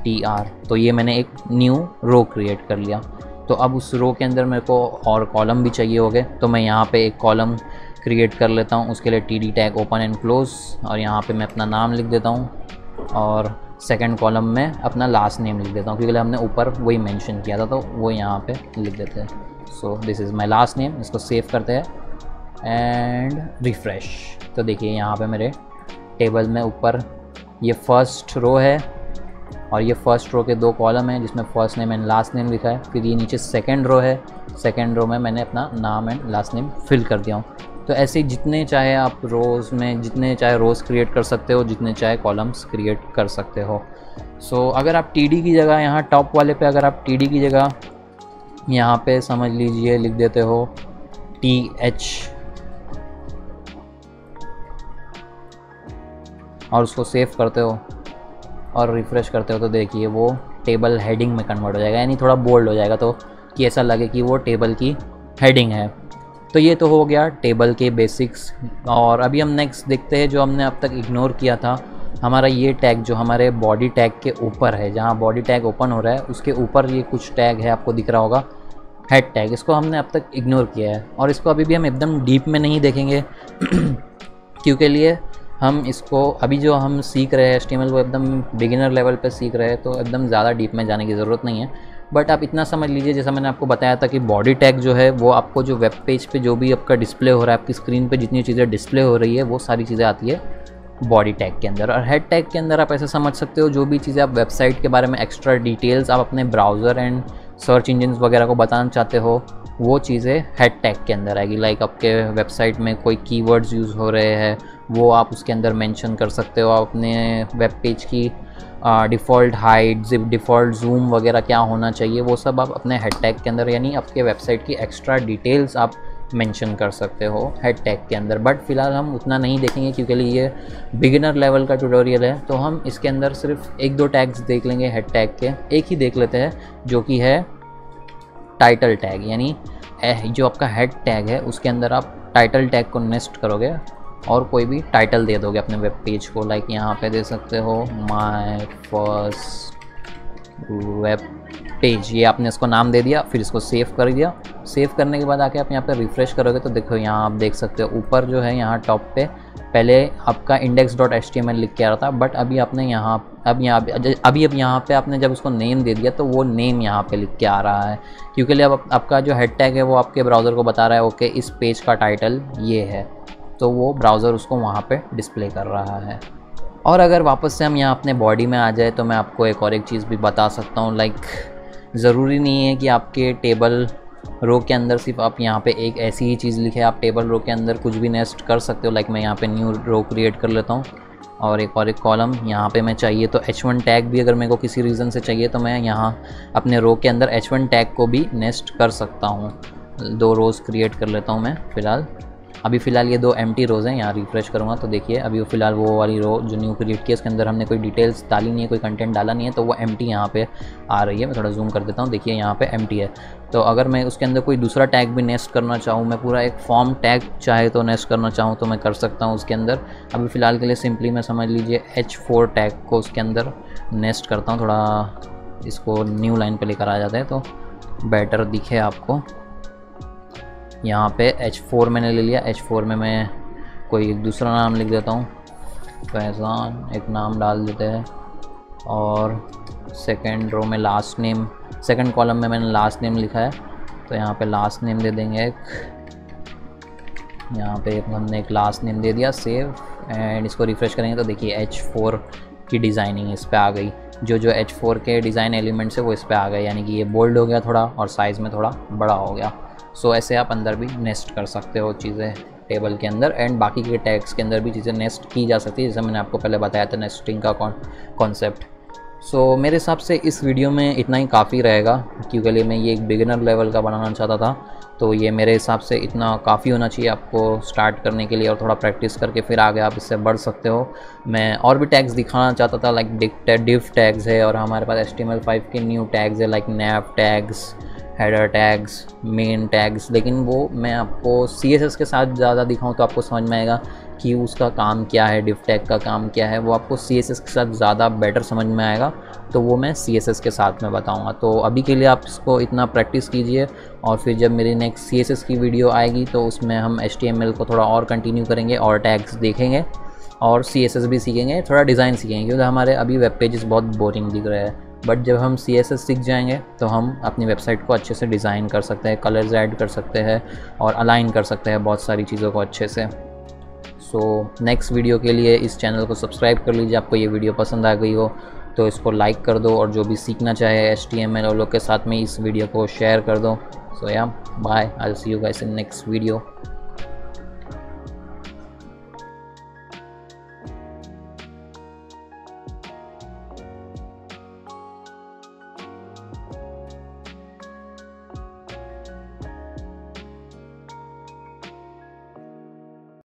TR। तो ये मैंने एक न्यू रो क्रिएट कर लिया। तो अब उस रो के अंदर मेरे को और कॉलम भी चाहिए होंगे, तो मैं यहाँ पे एक कॉलम क्रिएट कर लेता हूँ। उसके लिए TD tag open and close, और यहाँ पे मैं अपना नाम लिख देता हूँ और सेकंड कॉलम में अपना लास्ट नेम लिख देता हूँ, क्योंकि हमने ऊपर वही मेंशन किया था तो वो यहाँ पे लिख देते हैं। So this is my last name. इसको सेव करते हैं एंड रिफ़्रेश। तो देखिए यहाँ पे मेरे टेबल में ऊपर ये फर्स्ट रो है और ये फर्स्ट रो के 2 कॉलम हैं जिसमें first name and last name लिखा है। फिर ये नीचे सेकंड रो है, सेकंड रो में मैंने अपना नाम एंड लास्ट नेम फिल कर दिया हूँ। तो ऐसे जितने चाहे आप रोज़ में जितने चाहे रोज़ क्रिएट कर सकते हो, जितने चाहे कॉलम्स क्रिएट कर सकते हो। सो अगर आप TD की जगह यहाँ टॉप वाले पे अगर आप TD की जगह यहाँ पे समझ लीजिए लिख देते हो TH और उसको सेव करते हो और रिफ़्रेश करते हो, तो देखिए वो टेबल हेडिंग में कन्वर्ट हो जाएगा, यानी थोड़ा बोल्ड हो जाएगा, तो कि ऐसा लगे कि वो टेबल की हेडिंग है। तो ये तो हो गया टेबल के बेसिक्स। और अभी हम नेक्स्ट देखते हैं जो हमने अब तक इग्नोर किया था, हमारा ये टैग जो हमारे बॉडी टैग के ऊपर है, जहाँ बॉडी टैग ओपन हो रहा है उसके ऊपर ये कुछ टैग है, आपको दिख रहा होगा हेड टैग। इसको हमने अब तक इग्नोर किया है और इसको अभी भी हम एकदम डीप में नहीं देखेंगे क्योंकि लिए हम इसको अभी जो हम सीख रहे हैं HTML वो एकदम बिगिनर लेवल पे सीख रहे हैं, तो एकदम ज़्यादा डीप में जाने की ज़रूरत नहीं है। बट आप इतना समझ लीजिए, जैसा मैंने आपको बताया था कि बॉडी टैग जो है वो आपको जो वेब पेज पे जो भी आपका डिस्प्ले हो रहा है, आपकी स्क्रीन पे जितनी चीज़ें डिस्प्ले हो रही है वो सारी चीज़ें आती है बॉडी टैग के अंदर। और हेड टैग के अंदर आप ऐसे समझ सकते हो जो भी चीज़ें आप वेबसाइट के बारे में एक्स्ट्रा डिटेल्स आप अपने ब्राउज़र एंड सर्च इंजन वगैरह को बताना चाहते हो, वो चीज़ें हेड टैग के अंदर आएगी। लाइक आपके वेबसाइट में कोई कीवर्ड्स यूज़ हो रहे हैं वो आप उसके अंदर मेंशन कर सकते हो। आप अपने वेब पेज की default height, zip, default zoom वगैरह क्या होना चाहिए वो सब आप अपने हेड टैग के अंदर, यानी आपके वेबसाइट की एक्स्ट्रा डिटेल्स आप मेंशन कर सकते हो हेड टैग के अंदर। बट फ़िलहाल हम उतना नहीं देखेंगे क्योंकि ये बिगिनर लेवल का ट्यूटोरियल है, तो हम इसके अंदर सिर्फ 1-2 टैग्स देख लेंगे हेड टैग के। एक ही देख लेते हैं जो कि है टाइटल टैग, यानी जो आपका हेड टैग है उसके अंदर आप टाइटल टैग को नेस्ट करोगे और कोई भी टाइटल दे दोगे अपने वेब पेज को। लाइक यहाँ पे दे सकते हो माय फर्स्ट वेब पेज, ये आपने इसको नाम दे दिया, फिर इसको सेव कर दिया। सेव करने के बाद आके आप यहाँ पे रिफ़्रेश करोगे तो देखो यहाँ आप देख सकते हो ऊपर जो है यहाँ टॉप पे पहले आपका index.html लिख के आ रहा था, बट अभी आपने अब यहाँ पे आपने जब उसको नेम दे दिया तो वो नेम यहाँ पे लिख के आ रहा है, क्योंकि अब आपका जो हेड टैग है वो आपके ब्राउज़र को बता रहा है ओके इस पेज का टाइटल ये है, तो वो ब्राउज़र उसको वहाँ पे डिस्प्ले कर रहा है। और अगर वापस से हम यहाँ अपने बॉडी में आ जाए तो मैं आपको एक चीज़ भी बता सकता हूँ। लाइक ज़रूरी नहीं है कि आपके टेबल रो के अंदर सिर्फ आप यहाँ पे एक ऐसी ही चीज़ लिखे, आप टेबल रो के अंदर कुछ भी नेस्ट कर सकते हो। लाइक मैं यहाँ पे न्यू रो क्रिएट कर लेता हूँ और एक कॉलम यहाँ पे मैं चाहिए तो H1 टैग भी अगर मेरे को किसी रीज़न से चाहिए तो मैं यहाँ अपने रो के अंदर H1 टैग को भी नेस्ट कर सकता हूँ। 2 रोज़ क्रिएट कर लेता हूँ मैं फ़िलहाल। अभी फ़िलहाल ये 2 एम्प्टी रोज़ हैं, यहाँ रिफ़्रेश करूँगा तो देखिए अभी फ़िलहाल वो वाली रो जो न्यू क्रिएट की है उसके अंदर हमने कोई डिटेल्स डाली नहीं है, कोई कंटेंट डाला नहीं है, तो वो एम्प्टी यहाँ पे आ रही है। मैं थोड़ा जूम कर देता हूँ, देखिए यहाँ पे एम्प्टी है। तो अगर मैं उसके अंदर कोई दूसरा टैग भी नेस्ट करना चाहूँ, मैं पूरा एक फॉर्म टैग चाहे तो नेस्ट करना चाहूँ तो मैं कर सकता हूँ उसके अंदर। अभी फ़िलहाल के लिए सिंपली मैं समझ लीजिए H4 टैग को उसके अंदर नेस्ट करता हूँ। थोड़ा इसको न्यू लाइन पर लेकर आ जाता है तो बेटर दिखे आपको। यहाँ पे H4 मैंने ले लिया, H4 में मैं कोई एक दूसरा नाम लिख देता हूँ, फैज़ान एक नाम डाल देते हैं। और सेकंड रो में लास्ट नेम, सेकंड कॉलम में मैंने लास्ट नेम लिखा है तो यहाँ पे लास्ट नेम दे देंगे एक, यहाँ पे हमने एक लास्ट नेम दे दिया, सेव एंड इसको रिफ़्रेश करेंगे तो देखिए H4 की डिज़ाइनिंग इस पर आ गई। जो H4 के डिज़ाइन एलिमेंट्स है वो इस पर आ गए, यानी कि ये बोल्ड हो गया थोड़ा और साइज़ में थोड़ा बड़ा हो गया। सो ऐसे आप अंदर भी नेस्ट कर सकते हो चीज़ें टेबल के अंदर, एंड बाकी के टैग्स के अंदर भी चीज़ें नेस्ट की जा सकती है, जैसे मैंने आपको पहले बताया था नेस्टिंग का कॉन्सेप्ट। मेरे हिसाब से इस वीडियो में इतना ही काफ़ी रहेगा, क्योंकि मैं ये एक बिगिनर लेवल का बनाना चाहता था। तो ये मेरे हिसाब से इतना काफ़ी होना चाहिए आपको स्टार्ट करने के लिए, और थोड़ा प्रैक्टिस करके फिर आगे आप इससे बढ़ सकते हो। मैं और भी टैग्स दिखाना चाहता था, लाइक div टैग्स है, और हमारे पास HTML5 के न्यू टैग्स है like nav tags, header tags, main tags. लेकिन वो मैं आपको CSS के साथ ज़्यादा दिखाऊं तो आपको समझ में आएगा कि उसका काम क्या है, div टैग का काम क्या है, वो आपको CSS के साथ ज़्यादा बेटर समझ में आएगा। तो वो मैं CSS के साथ में बताऊंगा। तो अभी के लिए आप इसको इतना प्रैक्टिस कीजिए, और फिर जब मेरी नेक्स्ट CSS की वीडियो आएगी तो उसमें हम HTML को थोड़ा और कंटिन्यू करेंगे और टैग्स देखेंगे, और CSS भी सीखेंगे, थोड़ा डिज़ाइन सीखेंगे, क्योंकि हमारे अभी वेब पेजेस बहुत बोरिंग दिख रहे हैं। बट जब हम CSS सीख जाएंगे तो हम अपनी वेबसाइट को अच्छे से डिज़ाइन कर सकते हैं, कलर्स ऐड कर सकते हैं और अलाइन कर सकते हैं बहुत सारी चीज़ों को अच्छे से। नेक्स्ट वीडियो के लिए इस चैनल को सब्सक्राइब कर लीजिए। आपको ये वीडियो पसंद आ गई हो तो इसको लाइक कर दो, और जो भी सीखना चाहे HTML और लोग के साथ में इस वीडियो को शेयर कर दो। Bye, I will see you guys in next video.